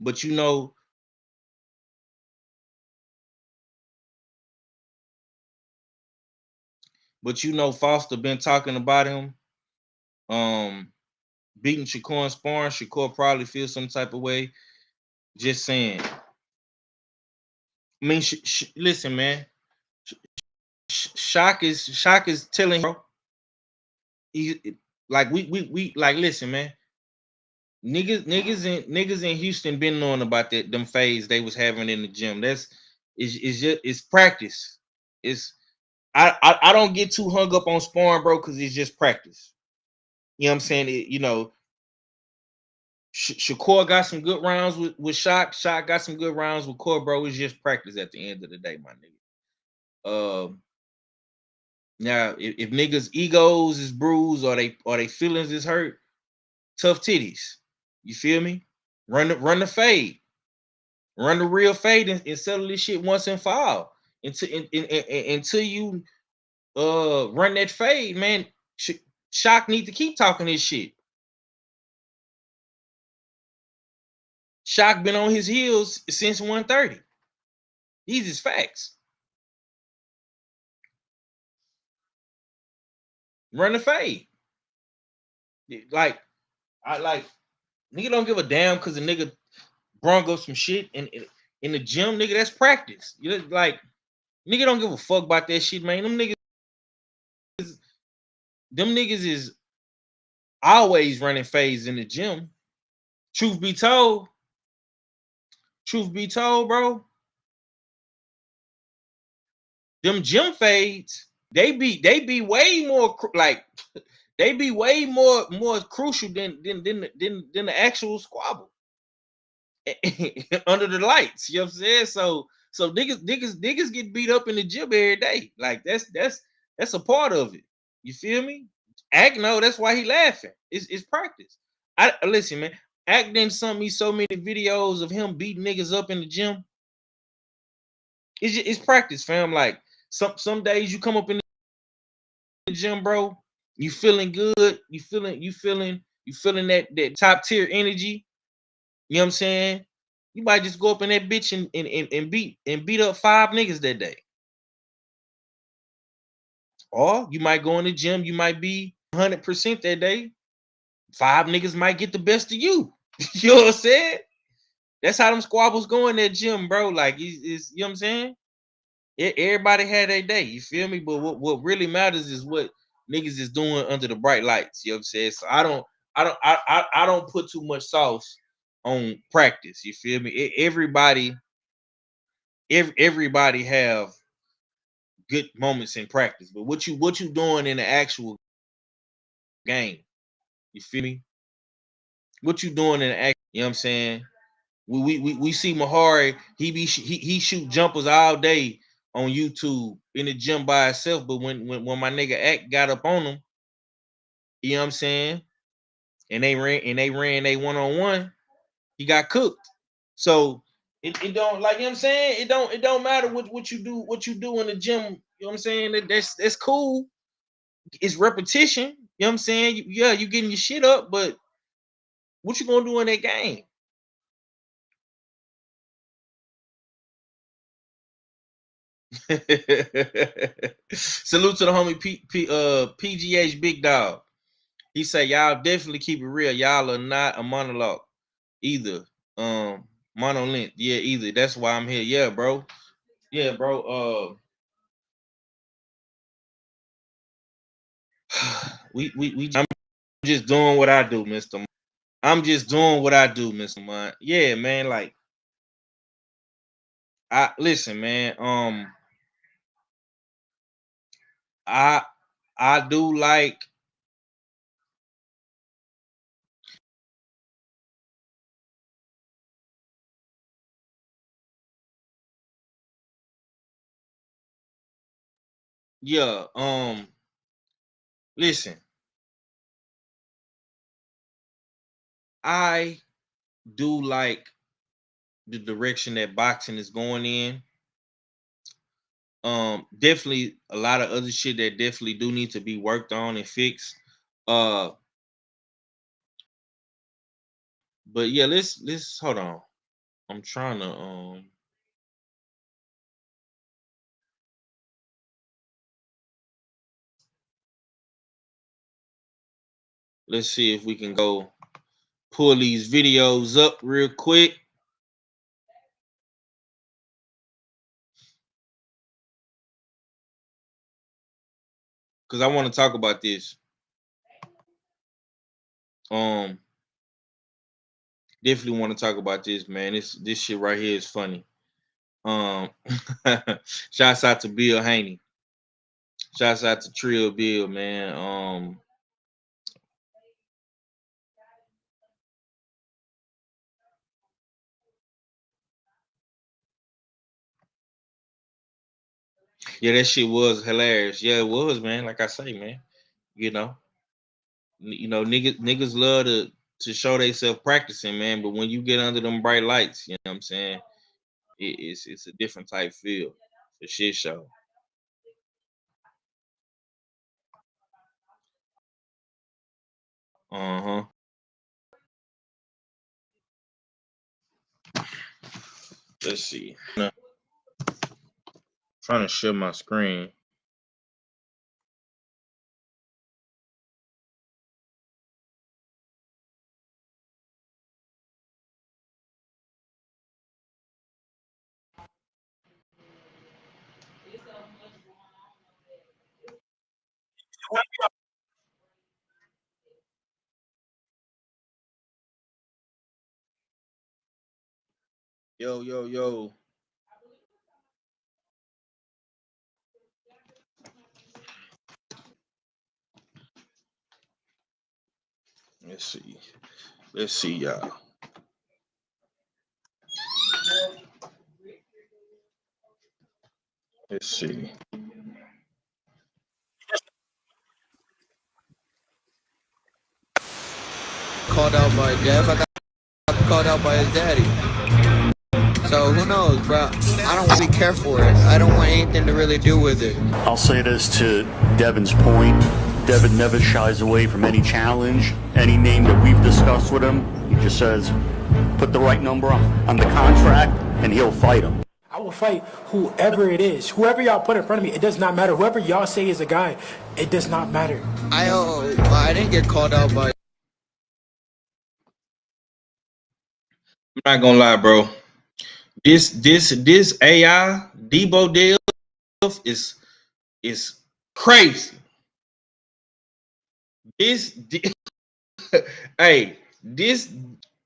But you know, Foster been talking about him. Beating Shakur and sparring. Shakur probably feels some type of way. Just saying. I mean, listen, man. Shock is telling, bro. He, like we like, listen, man. Niggas in Houston been knowing about that them fades they was having in the gym. It's just it's practice. It's I don't get too hung up on sparring, bro, because it's just practice. You know what I'm saying? Shakur got some good rounds with Shock. Shock got some good rounds with Core, bro. It's just practice at the end of the day, my nigga. Now if niggas egos is bruised or they feelings is hurt, tough titties. You feel me? Run the fade. Run the real fade and settle this shit once and for all. Until you run that fade, man. Shock need to keep talking his shit. Shock been on his heels since 130. These is facts. Run the fade. Like, nigga don't give a damn because the nigga brung up some shit in the gym, nigga. That's practice. You know, like, nigga don't give a fuck about that shit, man. Them niggas is always running fades in the gym. Truth be told, bro, them gym fades, they be way more like they be way more crucial than the actual squabble under the lights. You know what I'm saying? So niggas get beat up in the gym every day. Like that's a part of it. You feel me? Act no, that's why he laughing. It's practice. I listen, man. Act done sent me so many videos of him beating niggas up in the gym. It's practice, fam. Like some days you come up in the gym, bro. You feeling good. You feeling that top tier energy. You know what I'm saying? You might just go up in that bitch and beat up 5 niggas that day. Or you might go in the gym, you might be 100% that day. 5 niggas might get the best of you. You know what I'm saying? That's how them squabbles go in that gym, bro. Like, it's you know what I'm saying? Everybody had their day, you feel me? But what really matters is what niggas is doing under the bright lights. You know what I'm saying? So I don't put too much sauce on practice. You feel me? Everybody have good moments in practice, but what you doing in the actual game? You feel me? What you doing in the act? You know what I'm saying? We see Mahari. He shoot jumpers all day on YouTube in the gym by himself. But when my nigga Act got up on him, you know what I'm saying? And they ran they 1-on-1, he got cooked. So it don't, like, you know what I'm saying? It don't matter what you do in the gym. You know what I'm saying? That's cool. It's repetition. You know what I'm saying? Yeah, you getting your shit up, but what you gonna do in that game? Salute to the homie PGH Big Dog. He said, y'all definitely keep it real. Y'all are not a monologue either. Monolith. Yeah, either. That's why I'm here. Yeah, bro. Yeah, bro. I'm just doing what I do, Mr. I'm just doing what I do, Mr. Mon. Yeah, man. Like, I listen, man. I I do like yeah. Listen, I do like the direction that boxing is going in. Definitely a lot of other shit that definitely do need to be worked on and fixed. Uh, but yeah, let's hold on. I'm trying to let's see if we can go pull these videos up real quick. Cause I want to talk about this. Um, definitely want to talk about this, man. This shit right here is funny. Um, shouts out to Bill Haney. Shouts out to Trill Bill, man. Yeah, that shit was hilarious. Yeah, it was, man. Like I say, man. You know, niggas love to show themselves practicing, man. But when you get under them bright lights, you know what I'm saying? It's a different type feel for shit show. Uh-huh. Let's see. Trying to share my screen. Yo, yo, yo. Let's see. Let's see, y'all. Let's see. Called out by Dev. I got called out by his daddy. So who knows, bro? I don't really care for it. I don't want anything to really do with it. I'll say this to Devin's point. Devin never shies away from any challenge, any name that we've discussed with him. He just says, put the right number on the contract, and he'll fight him. I will fight whoever it is. Whoever y'all put in front of me, it does not matter. Whoever y'all say is a guy, it does not matter. I didn't get called out by. I'm not gonna lie, bro. This AI Debo deal is crazy. This hey, this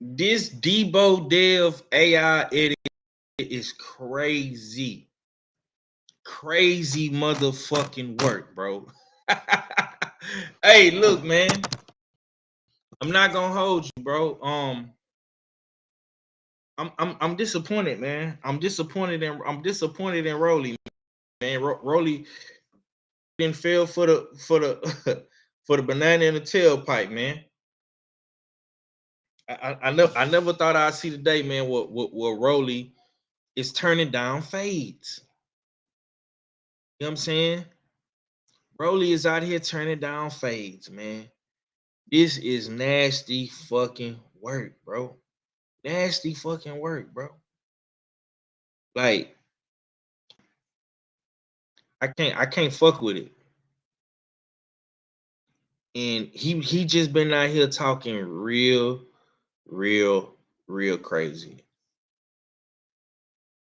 Debo Dev AI edit is crazy. Crazy motherfucking work, bro. Hey, look, man. I'm not gonna hold you, bro. I'm disappointed, man. I'm disappointed in Rolly, man. Rolly didn't fail for the for the banana in the tailpipe, man. I never thought I'd see the day, man. What Rolly is turning down fades. You know what I'm saying? Rolly is out here turning down fades, man. This is nasty fucking work, bro. Nasty fucking work, bro. Like I can't fuck with it. And he just been out here talking real, real, real crazy.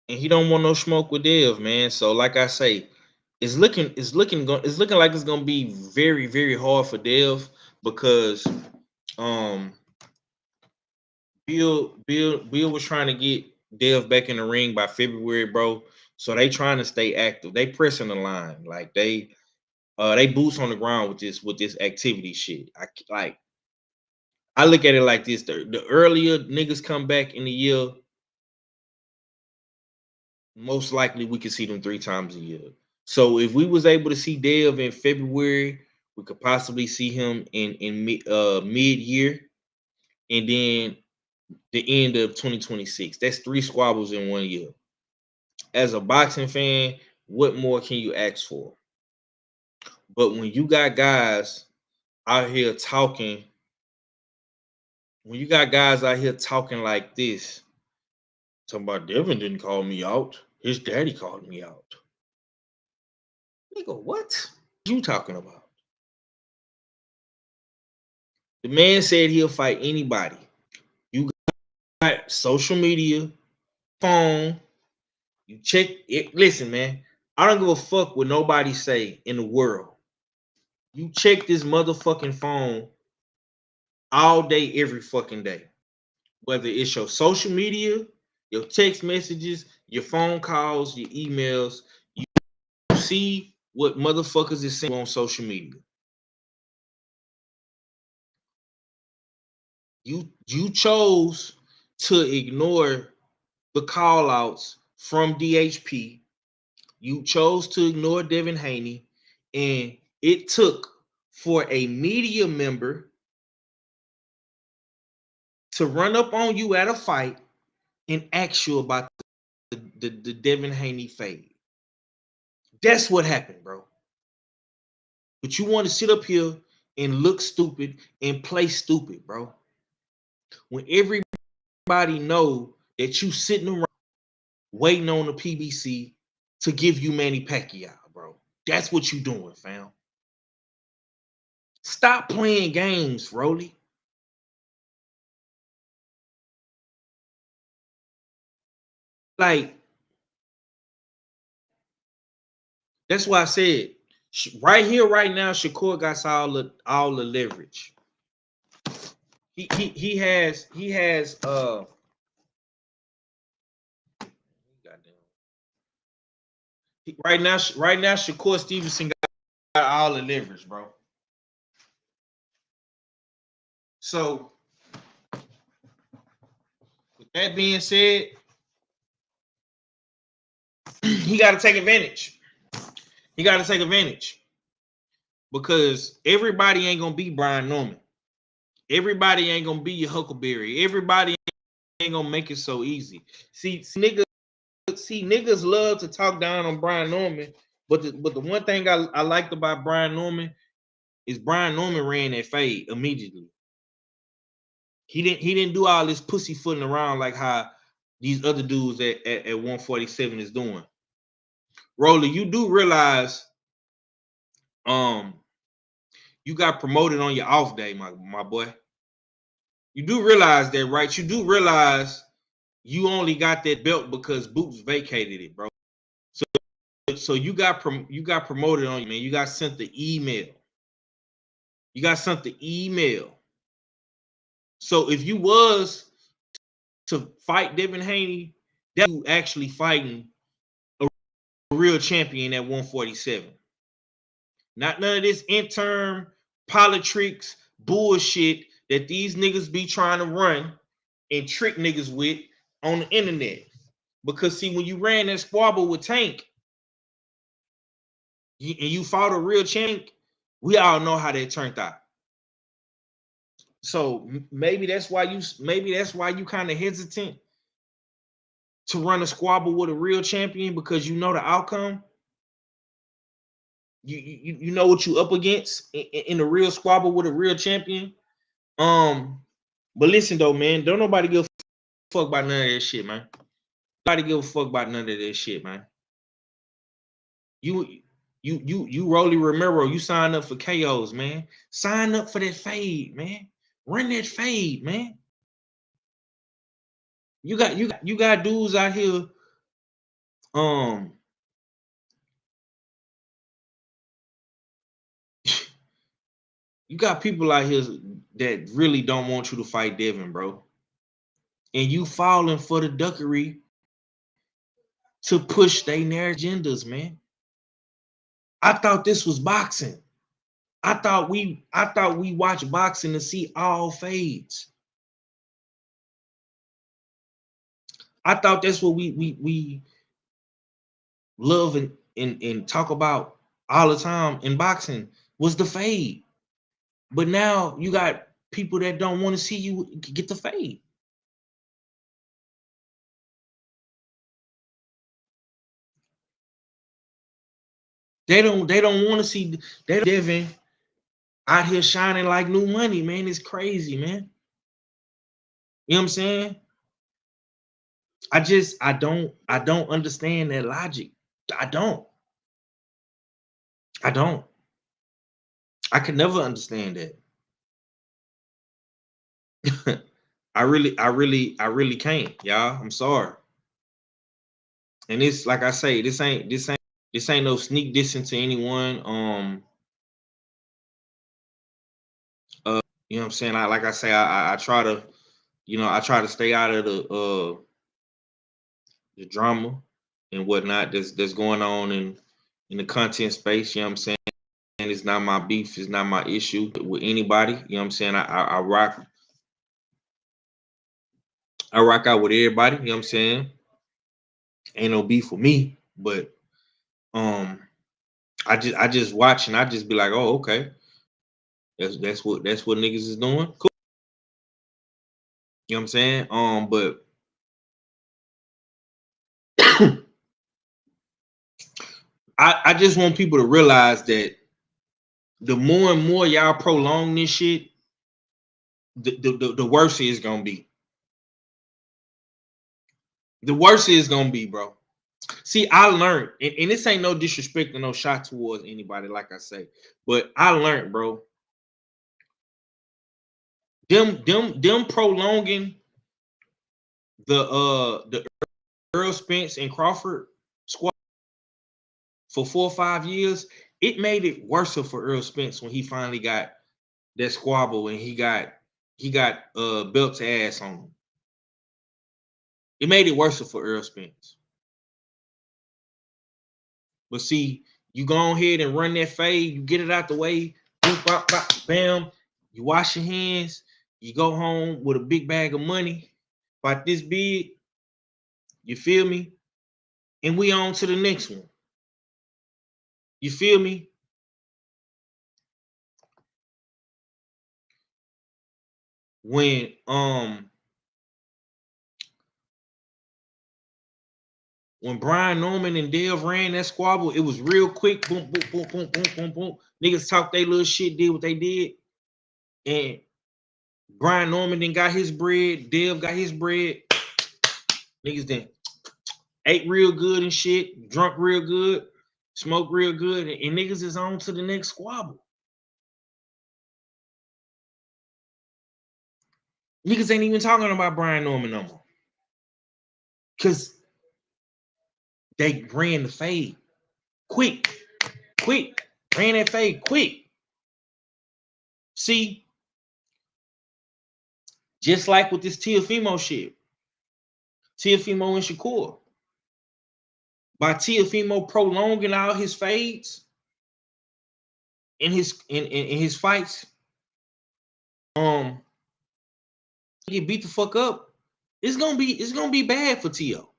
and he don't want no smoke with Dev, man. So like I say, it's looking like it's gonna be very, very hard for Dev because um Bill was trying to get Dev back in the ring by February, bro. So they trying to stay active. They pressing the line. Like they boots on the ground with this activity shit. I look at it like this: the earlier niggas come back in the year, most likely we could see them 3 times a year. So if we was able to see Dev in February, we could possibly see him in mid year, and then the end of 2026. That's 3 squabbles in 1 year. As a boxing fan, what more can you ask for? But when you got guys out here talking, like this, talking about Devin didn't call me out, his daddy called me out. Nigga, what? You talking about? The man said he'll fight anybody. You got social media, phone, you check it. Listen, man, I don't give a fuck what nobody say in the world. You check this motherfucking phone all day, every fucking day. Whether it's your social media, your text messages, your phone calls, your emails, you see what motherfuckers is saying on social media. You chose to ignore the call outs from DHP. You chose to ignore Devin Haney, and it took for a media member to run up on you at a fight and ask you about the Devin Haney fade. That's what happened, bro. But you want to sit up here and look stupid and play stupid, bro. When everybody know that you sitting around waiting on the PBC to give you Manny Pacquiao, bro. That's what you doing, fam. Stop playing games, Rolly. Like, that's why I said right here, right now, Shakur got all the leverage. He has right now Shakur Stevenson got all the leverage, bro. So with that being said, he got to take advantage. He got to take advantage because everybody ain't gonna be Brian Norman. Everybody ain't gonna be your Huckleberry. Everybody ain't gonna make it so easy. See niggas love to talk down on Brian Norman, but the one thing I liked about Brian Norman is Brian Norman ran that fade immediately. He didn't do all this pussyfooting around like how these other dudes at 147 is doing. Roller, you do realize you got promoted on your off day, my boy. You do realize that, right? You do realize you only got that belt because Boots vacated it, bro. So you got promoted on you, man. You got sent the email. So if you was to fight Devin Haney, that you actually fighting a real champion at 147. Not none of this interim politics bullshit that these niggas be trying to run and trick niggas with on the internet. Because see, when you ran that squabble with Tank and you fought a real champ, we all know how that turned out. So maybe that's why you kind of hesitant to run a squabble with a real champion, because you know the outcome. You know what you up against in a real squabble with a real champion. But listen though, man, don't nobody give a fuck about none of that shit, man. Nobody give a fuck about none of that shit, man. You Rolly Romero, you sign up for KOs, man. Sign up for that fade, man. Run that fade, man. You got dudes out here Um, you got people out here that really don't want you to fight Devin, bro. And you falling for the duckery to push their agendas, man. I thought this was boxing. I thought we watched boxing to see all fades. I thought that's what we love and talk about all the time in boxing was the fade. But now you got people that don't want to see you get the fade. They don't want to see Devin out here shining like new money, man. It's crazy, man. You know what I'm saying? I don't understand that logic. I don't. I could never understand that. I really can't, y'all. I'm sorry. And it's like I say, this ain't no sneak dissing to anyone. You know what I'm saying? Like I say, I try to, I try to stay out of the drama and whatnot that's going on in the content space. You know what I'm saying? And it's not my beef, it's not my issue with anybody. You know what I'm saying? I rock out with everybody, you know what I'm saying? Ain't no beef with me, but I just watch and I just be like, oh, okay. That's what niggas is doing. Cool. You know what I'm saying? But I just want people to realize that the more and more y'all prolong this shit, the worse it's gonna be. The worse it's gonna be, bro. See, I learned, and this ain't no disrespect or no shot towards anybody, like I say, but I learned, bro. Them prolonging the Earl Spence and Crawford squad for 4 or 5 years, it made it worse for Earl Spence when he finally got that squabble and he got belt to ass on him. It made it worse for Earl Spence. But see, you go ahead and run that fade, you get it out the way, boom, bop, bop, bam, you wash your hands, you go home with a big bag of money, about this big, you feel me? And we on to the next one. You feel me? When Brian Norman and Dev ran that squabble, it was real quick. Boom, boom, boom, boom, boom, boom, boom. Niggas talked their little shit, did what they did. And Brian Norman then got his bread. Dev got his bread. Niggas then ate real good and shit, drunk real good, smoked real good, and niggas is on to the next squabble. Niggas ain't even talking about Brian Norman no more. Because they ran the fade quick, ran that fade quick. See, just like with this Teofimo shit, Teofimo and Shakur, by Teofimo prolonging all his fades in his fights, get beat the fuck up, it's gonna be bad for Teo.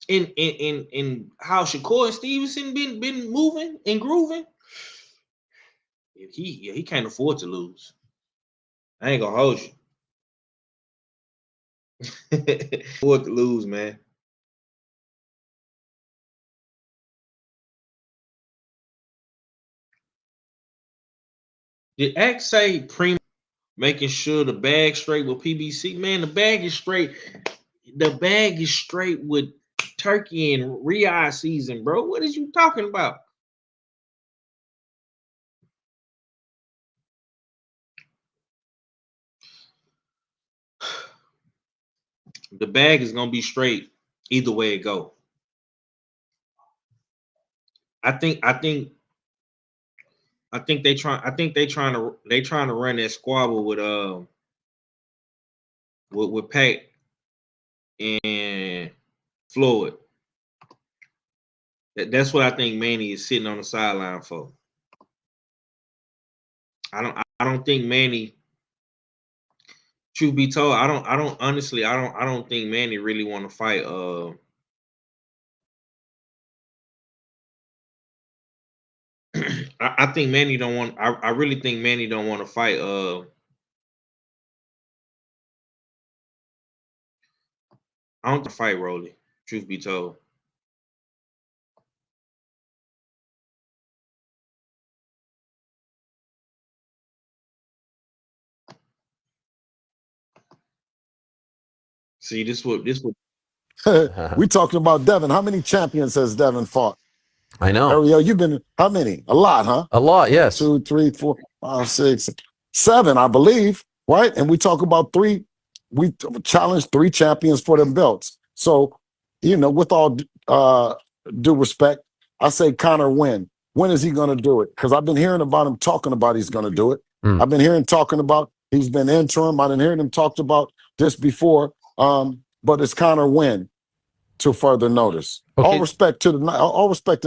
In how Shakur and Stevenson been moving and grooving, he can't afford to lose. I ain't gonna hold you. Afford to lose, man. Did X say Primo making sure the bag straight with PBC? Man, the bag is straight. The bag is straight with turkey and Riyadh season, bro. What is you talking about? The bag is gonna be straight either way it go. I think they trying to run that squabble with Pat and Floyd. That's what I think Manny is sitting on the sideline for. I don't think Manny. Truth be told, I don't think Manny really want to fight. I think Manny don't want. I really think Manny don't want to fight. I don't fight Rolly. Truth be told. See, this what We talking about Devin. How many champions has Devin fought? I know. Ariel, you've been how many? A lot, huh? A lot, yes. 2, 3, 4, 5, 6, 7, I believe, right? And we talk about 3. We challenged 3 champions for them belts. So, with all due respect, I say Conor win. When is he going to do it? Because I've been hearing about him talking about he's going to do it. I've been hearing talking about he's been interim. I've been hearing him talked about this before. But it's Conor win to further notice. Okay. All respect to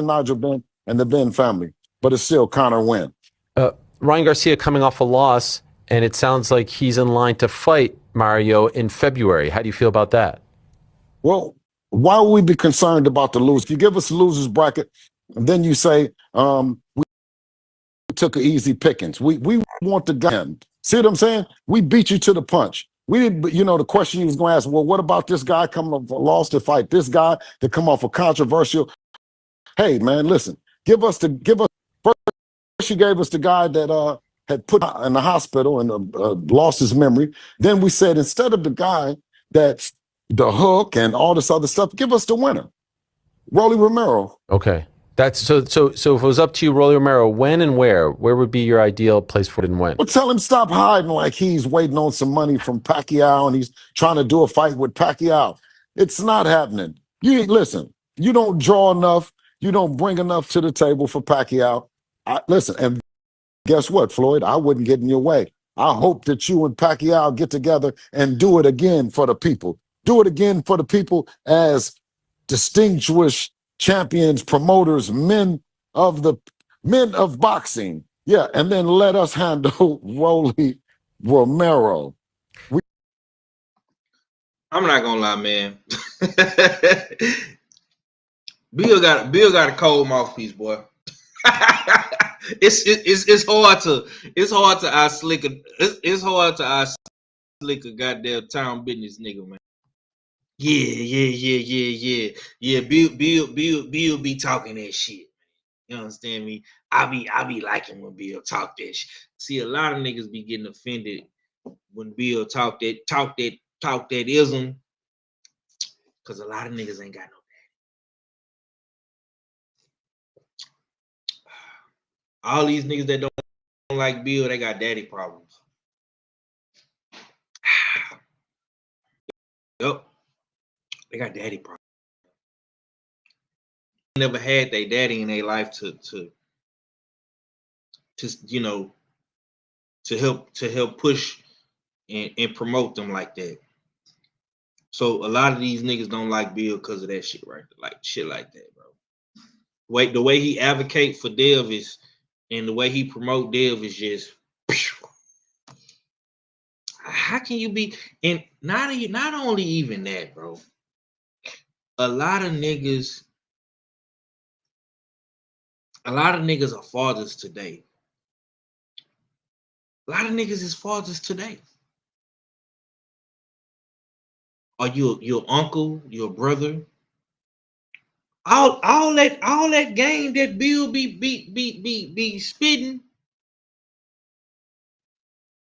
Nigel Benn and the Benn family, but it's still Conor win. Ryan Garcia coming off a loss, and it sounds like he's in line to fight Mario in February. How do you feel about that? Well, why would we be concerned about the lose? If you give us the losers bracket, and then you say we took an easy pickings. We want the guy. See what I'm saying? We beat you to the punch. We didn't, the question you was going to ask, well, what about this guy coming off a loss to fight this guy to come off a controversial? Hey, man, listen, give us first you gave us the guy that had put in the hospital and lost his memory. Then we said, instead of the guy that's the hook and all this other stuff, give us the winner, Rolly Romero. Okay. That's so if it was up to you, Rolly Romero, when and where would be your ideal place for it and when? Well, tell him stop hiding like he's waiting on some money from Pacquiao and he's trying to do a fight with Pacquiao. It's not happening. Listen, you don't draw enough, you don't bring enough to the table for Pacquiao. Listen, and guess what, Floyd? I wouldn't get in your way. I hope that you and Pacquiao get together and do it again for the people. Do it again for the people as distinguished champions, promoters, men of boxing. Yeah, and then let us handle Rolly Romero. I'm not gonna lie, man. Bill got a cold mouthpiece, boy. It's hard to slick a goddamn town business nigga, man. Yeah. Bill be talking that shit. You understand me? I be liking when Bill talk that shit. See, a lot of niggas be getting offended when Bill talk that ism, because a lot of niggas ain't got no daddy. All these niggas that don't like Bill, they got daddy problems. Yup. They got daddy problems. Never had their daddy in their life to help push and promote them like that. So a lot of these niggas don't like Bill because of that shit, right? Like shit like that, bro. The way he advocate for Dev is, and the way he promote Dev is just. How can you be? And not only even that, bro. A lot of niggas are fathers today. A lot of niggas is fathers today. Are you your uncle, your brother? All that game that Bill be spitting.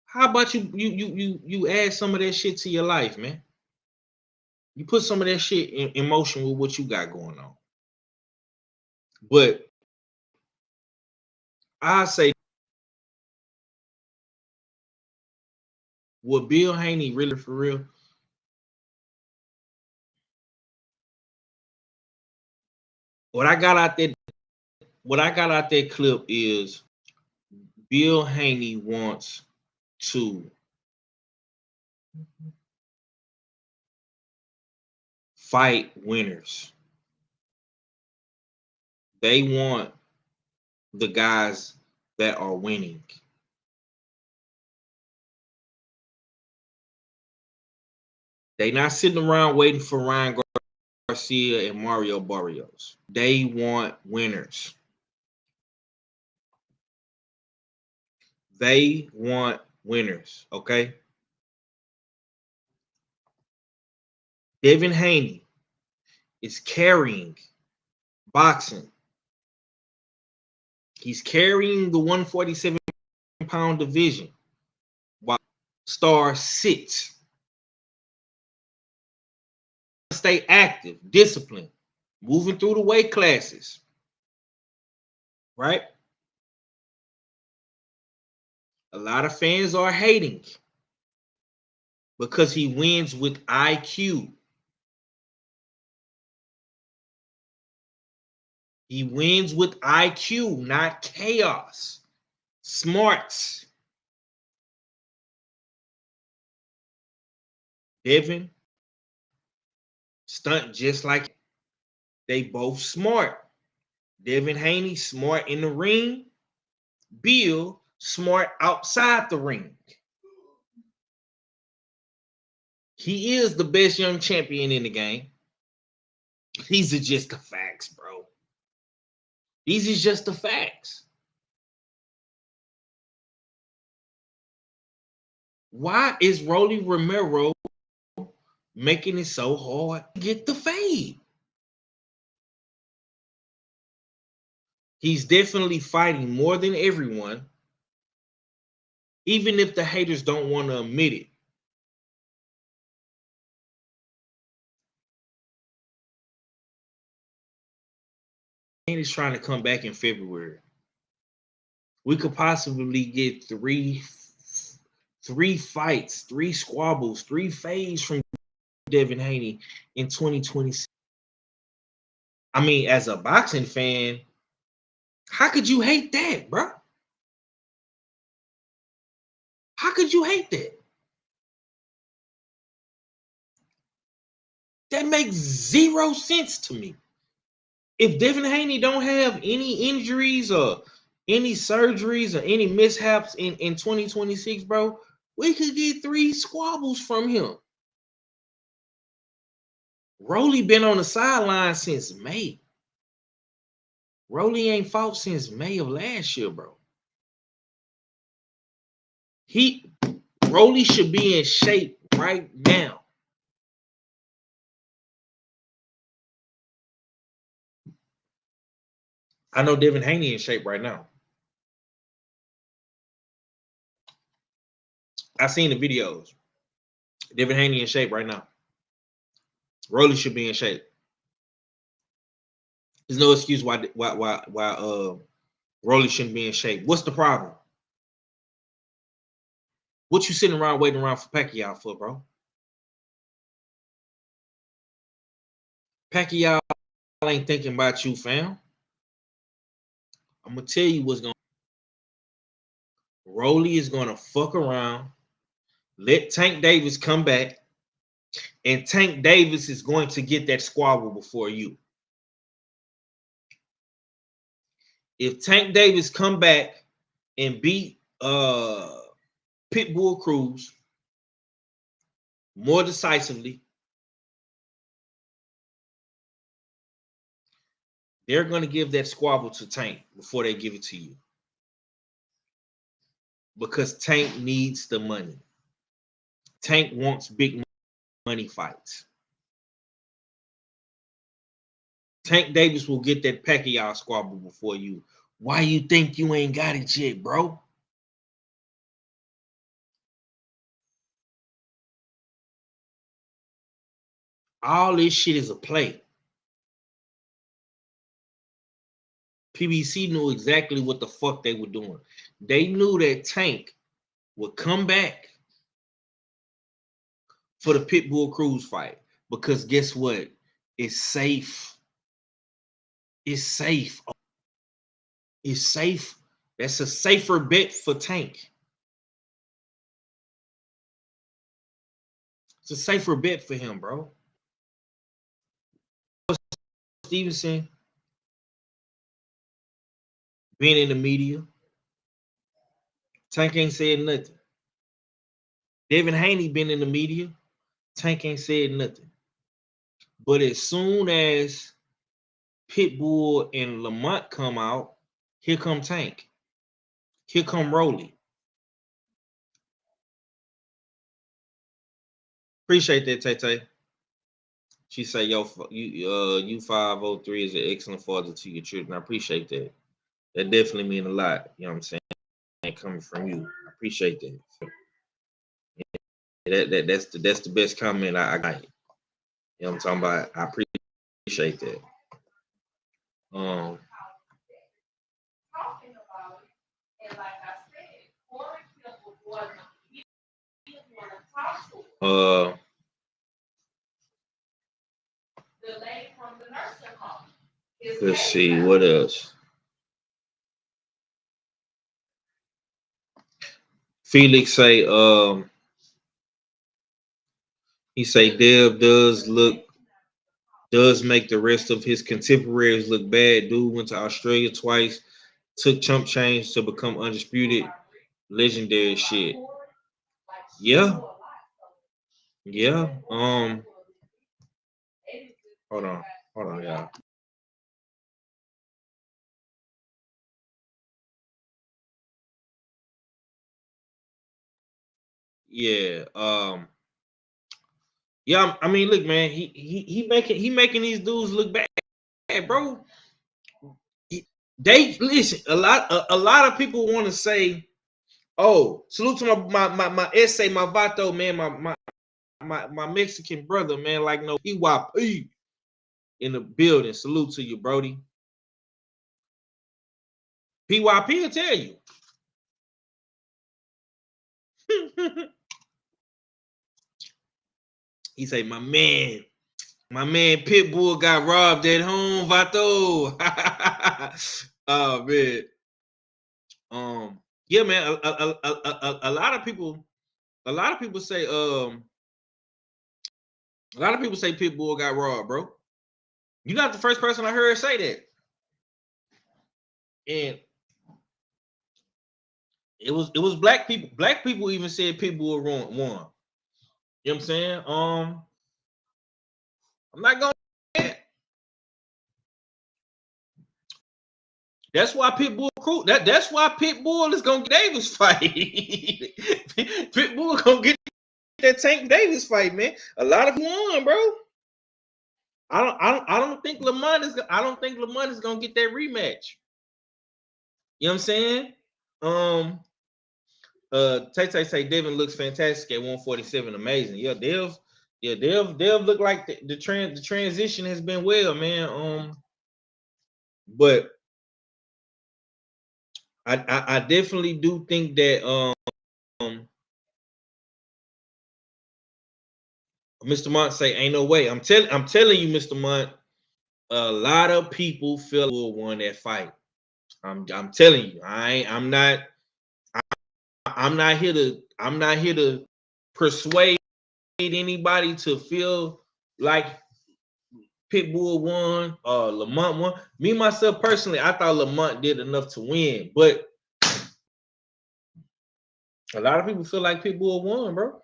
How about you add some of that shit to your life, man? You put some of that shit in motion with what you got going on. But I say, what Bill Haney really for real? What I got out what I got out that clip is Bill Haney wants to fight winners. They want the guys that are winning. They not sitting around waiting for Ryan Garcia and Mario Barrios. They want winners. They want winners, okay? Devin Haney is carrying boxing. He's carrying the 147-pound division while Star sits. Stay active, disciplined, moving through the weight classes, right? A lot of fans are hating because he wins with IQ. He wins with IQ, not chaos. Smarts. Devin, stunt just like they both smart. Devin Haney, smart in the ring. Bill, smart outside the ring. He is the best young champion in the game. These are just the facts, bro. These is just the facts. Why is Rolly Romero making it so hard to get the fade? He's definitely fighting more than everyone, even if the haters don't want to admit it. And he's trying to come back in February. We could possibly get three fights, 3 squabbles, 3 fades from Devin Haney in 2026. I mean, as a boxing fan, how could you hate that, bro? How could you hate that? That makes 0 sense to me. If Devin Haney don't have any injuries or any surgeries or any mishaps in 2026, bro, we could get 3 squabbles from him. Rolly been on the sideline since May. Rolly ain't fought since May of last year, bro. Rolly should be in shape right now. I know Devin Haney in shape right now. I seen the videos. Devin Haney in shape right now. Rolly should be in shape. There's no excuse why Rolly shouldn't be in shape. What's the problem? What you sitting around waiting around for Pacquiao for, bro? Pacquiao ain't thinking about you, fam. I'm gonna tell you what's going. Rolly is gonna fuck around, let Tank Davis come back, and Tank Davis is going to get that squabble before you. If Tank Davis come back and beat Pitbull Cruz more decisively, they're going to give that squabble to Tank before they give it to you. Because Tank needs the money. Tank wants big money fights. Tank Davis will get that Pacquiao squabble before you. Why you think you ain't got it yet, bro? All this shit is a play. PBC knew exactly what the fuck they were doing. They knew that Tank would come back for the Pitbull Cruz fight. Because guess what? It's safe. It's safe. is safe. That's a safer bet for Tank. It's a safer bet for him, bro. Stevenson being in the media. Tank ain't said nothing. Devin Haney been in the media. Tank ain't said nothing. But as soon as Pitbull and Lamont come out, here come Tank. Here come Rolly. Appreciate that, Tay. She say, "Yo, you 503 is an excellent father to your children." I appreciate that. That definitely mean a lot. You know what I'm saying? Coming from you, I appreciate that. That's the best comment I got. You know what I'm talking about? I appreciate that. Let's see what else. Felix say, he say Dev does make the rest of his contemporaries look bad. Dude went to Australia twice, took chump change to become undisputed, legendary shit. Yeah. Hold on, y'all. Yeah. Yeah. I mean, look, man. He making these dudes look bad, bro. They listen. A lot of people want to say, "Oh, salute to my essay, my vato, man, my Mexican brother, man. Like no PYP in the building. Salute to you, Brody. PYP will tell you." He say, my man Pitbull got robbed at home, Vato. Oh man. Yeah, man. A lot of people say Pitbull got robbed, bro. You're not the first person I heard say that. And it was black people. Black people even said Pitbull won. You know what I'm saying? I'm not going. That's why Pitbull crew. That's why Pitbull is gonna get Davis fight. Pitbull gonna get that Tank Davis fight, man. A lot of them won, bro. I don't think Lamont is gonna get that rematch. You know what I'm saying? Tay say Devin looks fantastic at 147. Amazing. Yeah, Dev look like the transition has been well, man. But I definitely do think that Mr. Mont say ain't no way. I'm telling you, Mr. Mont, a lot of people feel will won that fight. I'm telling you, I'm not here to persuade anybody to feel like Pitbull won or Lamont won. Me myself personally, I thought Lamont did enough to win, but a lot of people feel like Pitbull won, bro.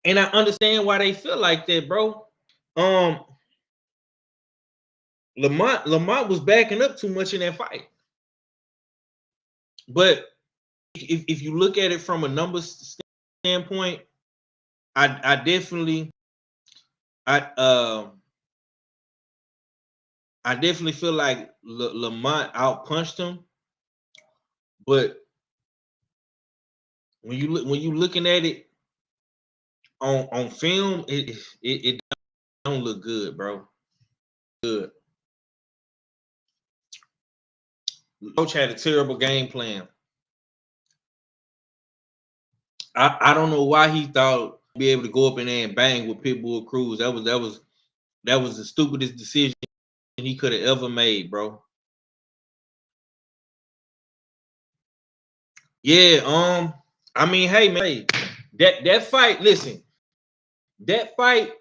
And I understand why they feel like that, bro. Lamont was backing up too much in that fight. But if you look at it from a numbers standpoint, I definitely feel like Lamont outpunched him. But when you looking at it on film, it don't look good, bro. Good. Coach had a terrible game plan. I don't know why he thought he'd be able to go up in there and bang with Pitbull Cruz. That was the stupidest decision he could have ever made, bro. Yeah, I mean, hey man, that fight, listen, that fight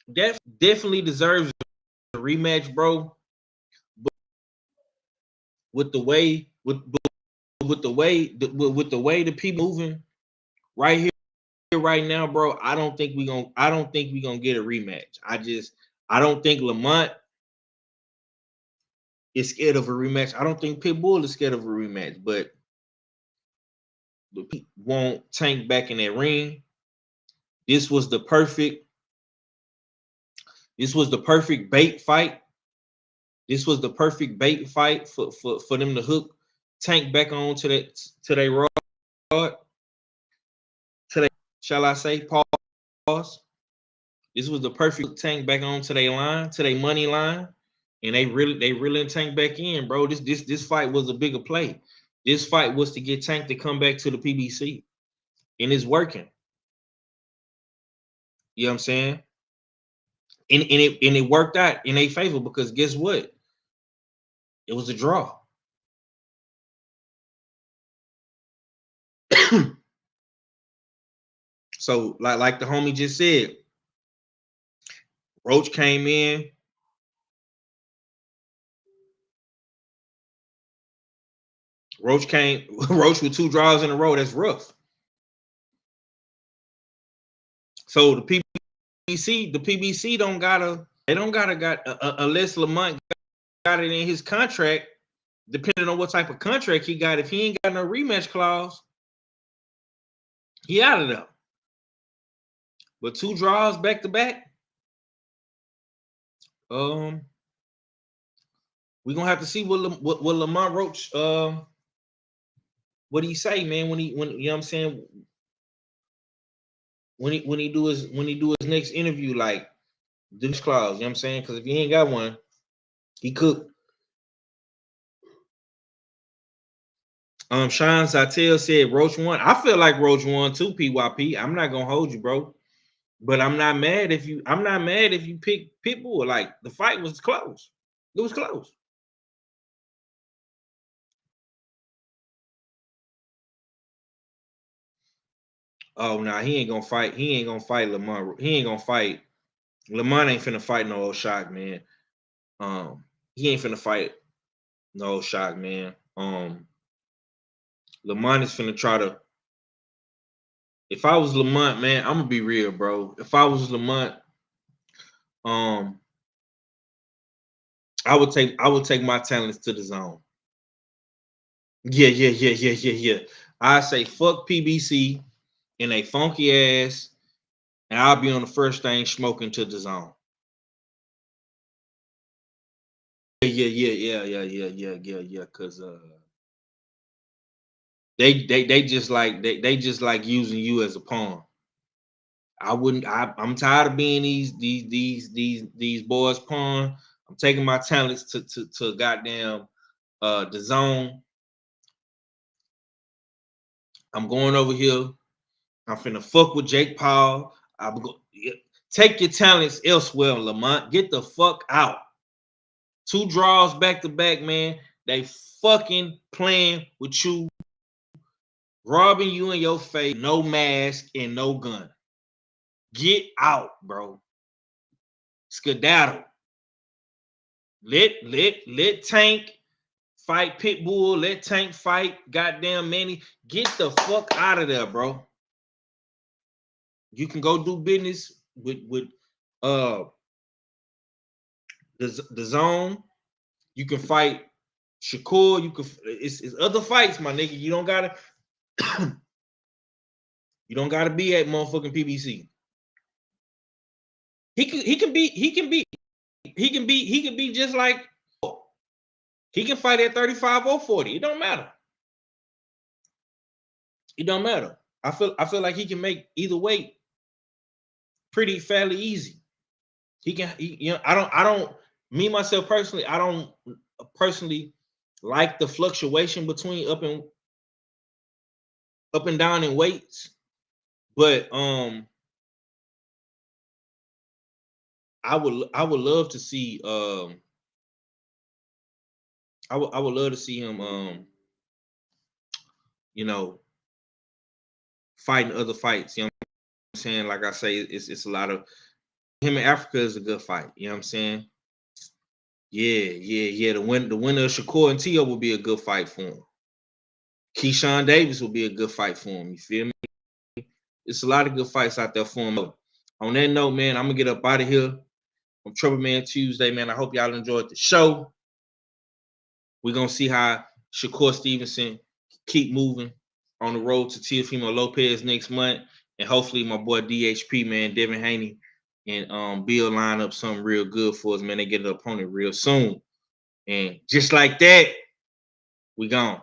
that definitely deserves a rematch, bro. But with the way with the way the people moving right here right now, bro, I don't think we gonna get a rematch. I don't think Lamont is scared of a rematch. I don't think Pitbull is scared of a rematch, but the people won't Tank back in that ring. This was the perfect bait fight. This was the perfect bait fight for them to hook Tank back on to their rod. Shall I say, pause. This was the perfect Tank back on to their line, to their money line. And they really Tank back in, bro. This fight was a bigger play. This fight was to get Tank to come back to the PBC. And it's working. You know what I'm saying? And it worked out in their favor because guess what? It was a draw. So, like the homie just said, Roach came in. Roach with 2 draws in a row. That's rough. So the PBC don't gotta unless Lamont got it in his contract, depending on what type of contract he got. If he ain't got no rematch clause, he out of there. But 2 draws back to back. We're gonna have to see what Lamont Roach what do he say, man, when you know what I'm saying, when he do his next interview, like this clause, you know what I'm saying? Because if he ain't got one, he could. Sean Zatel said Roach won. I feel like Roach won too, PYP. I'm not gonna hold you, bro. But I'm not mad if you pick Pitbull. Like the fight was close. It was close. Oh no, he ain't gonna fight. He ain't gonna fight Lamont. He ain't gonna fight. Lamont ain't finna fight no old shock, man. He ain't finna fight no old shock, man. Lamont is finna try to. If I was Lamont, man, I'm gonna be real, bro. If I was Lamont, I would take my talents to the zone. Yeah. I say fuck PBC and a funky ass, and I'll be on the first thing smoking to the zone. Yeah. Cause they just like using you as a pawn. I'm tired of being these boys pawn. I'm taking my talents to goddamn the zone. I'm going over here. I'm finna fuck with Jake Paul. Take your talents elsewhere, Lamont. Get the fuck out. 2 draws back to back, man. They fucking playing with you, robbing you in your face, no mask and no gun. Get out, bro. Skedaddle. Let Tank fight Pitbull. Let Tank fight goddamn Manny. Get the fuck out of there, bro. You can go do business with the zone. You can fight Shakur. You can it's other fights, my nigga. You don't gotta be at motherfucking PBC. He can be just like he can fight at 35 or 40. It don't matter. It don't matter. I feel like he can make either weight pretty fairly easy. I don't me myself personally, I don't personally like the fluctuation between up and down in weights, but I would love to see I would love to see him you know, fighting other fights. You know what I'm saying? Like I say, it's a lot of him in Africa is a good fight. You know what I'm saying? Yeah. The winner of Shakur and Tio will be a good fight for him. Keyshawn Davis will be a good fight for him. You feel me? It's a lot of good fights out there for him. On that note, man, I'm gonna get up out of here on Trouble Man Tuesday, man. I hope y'all enjoyed the show. We're gonna see how Shakur Stevenson keep moving on the road to Teofimo Lopez next month, and hopefully my boy DHP, man, Devin Haney, and Bill line up something real good for us, man. They get an opponent real soon, and just like that, we gone.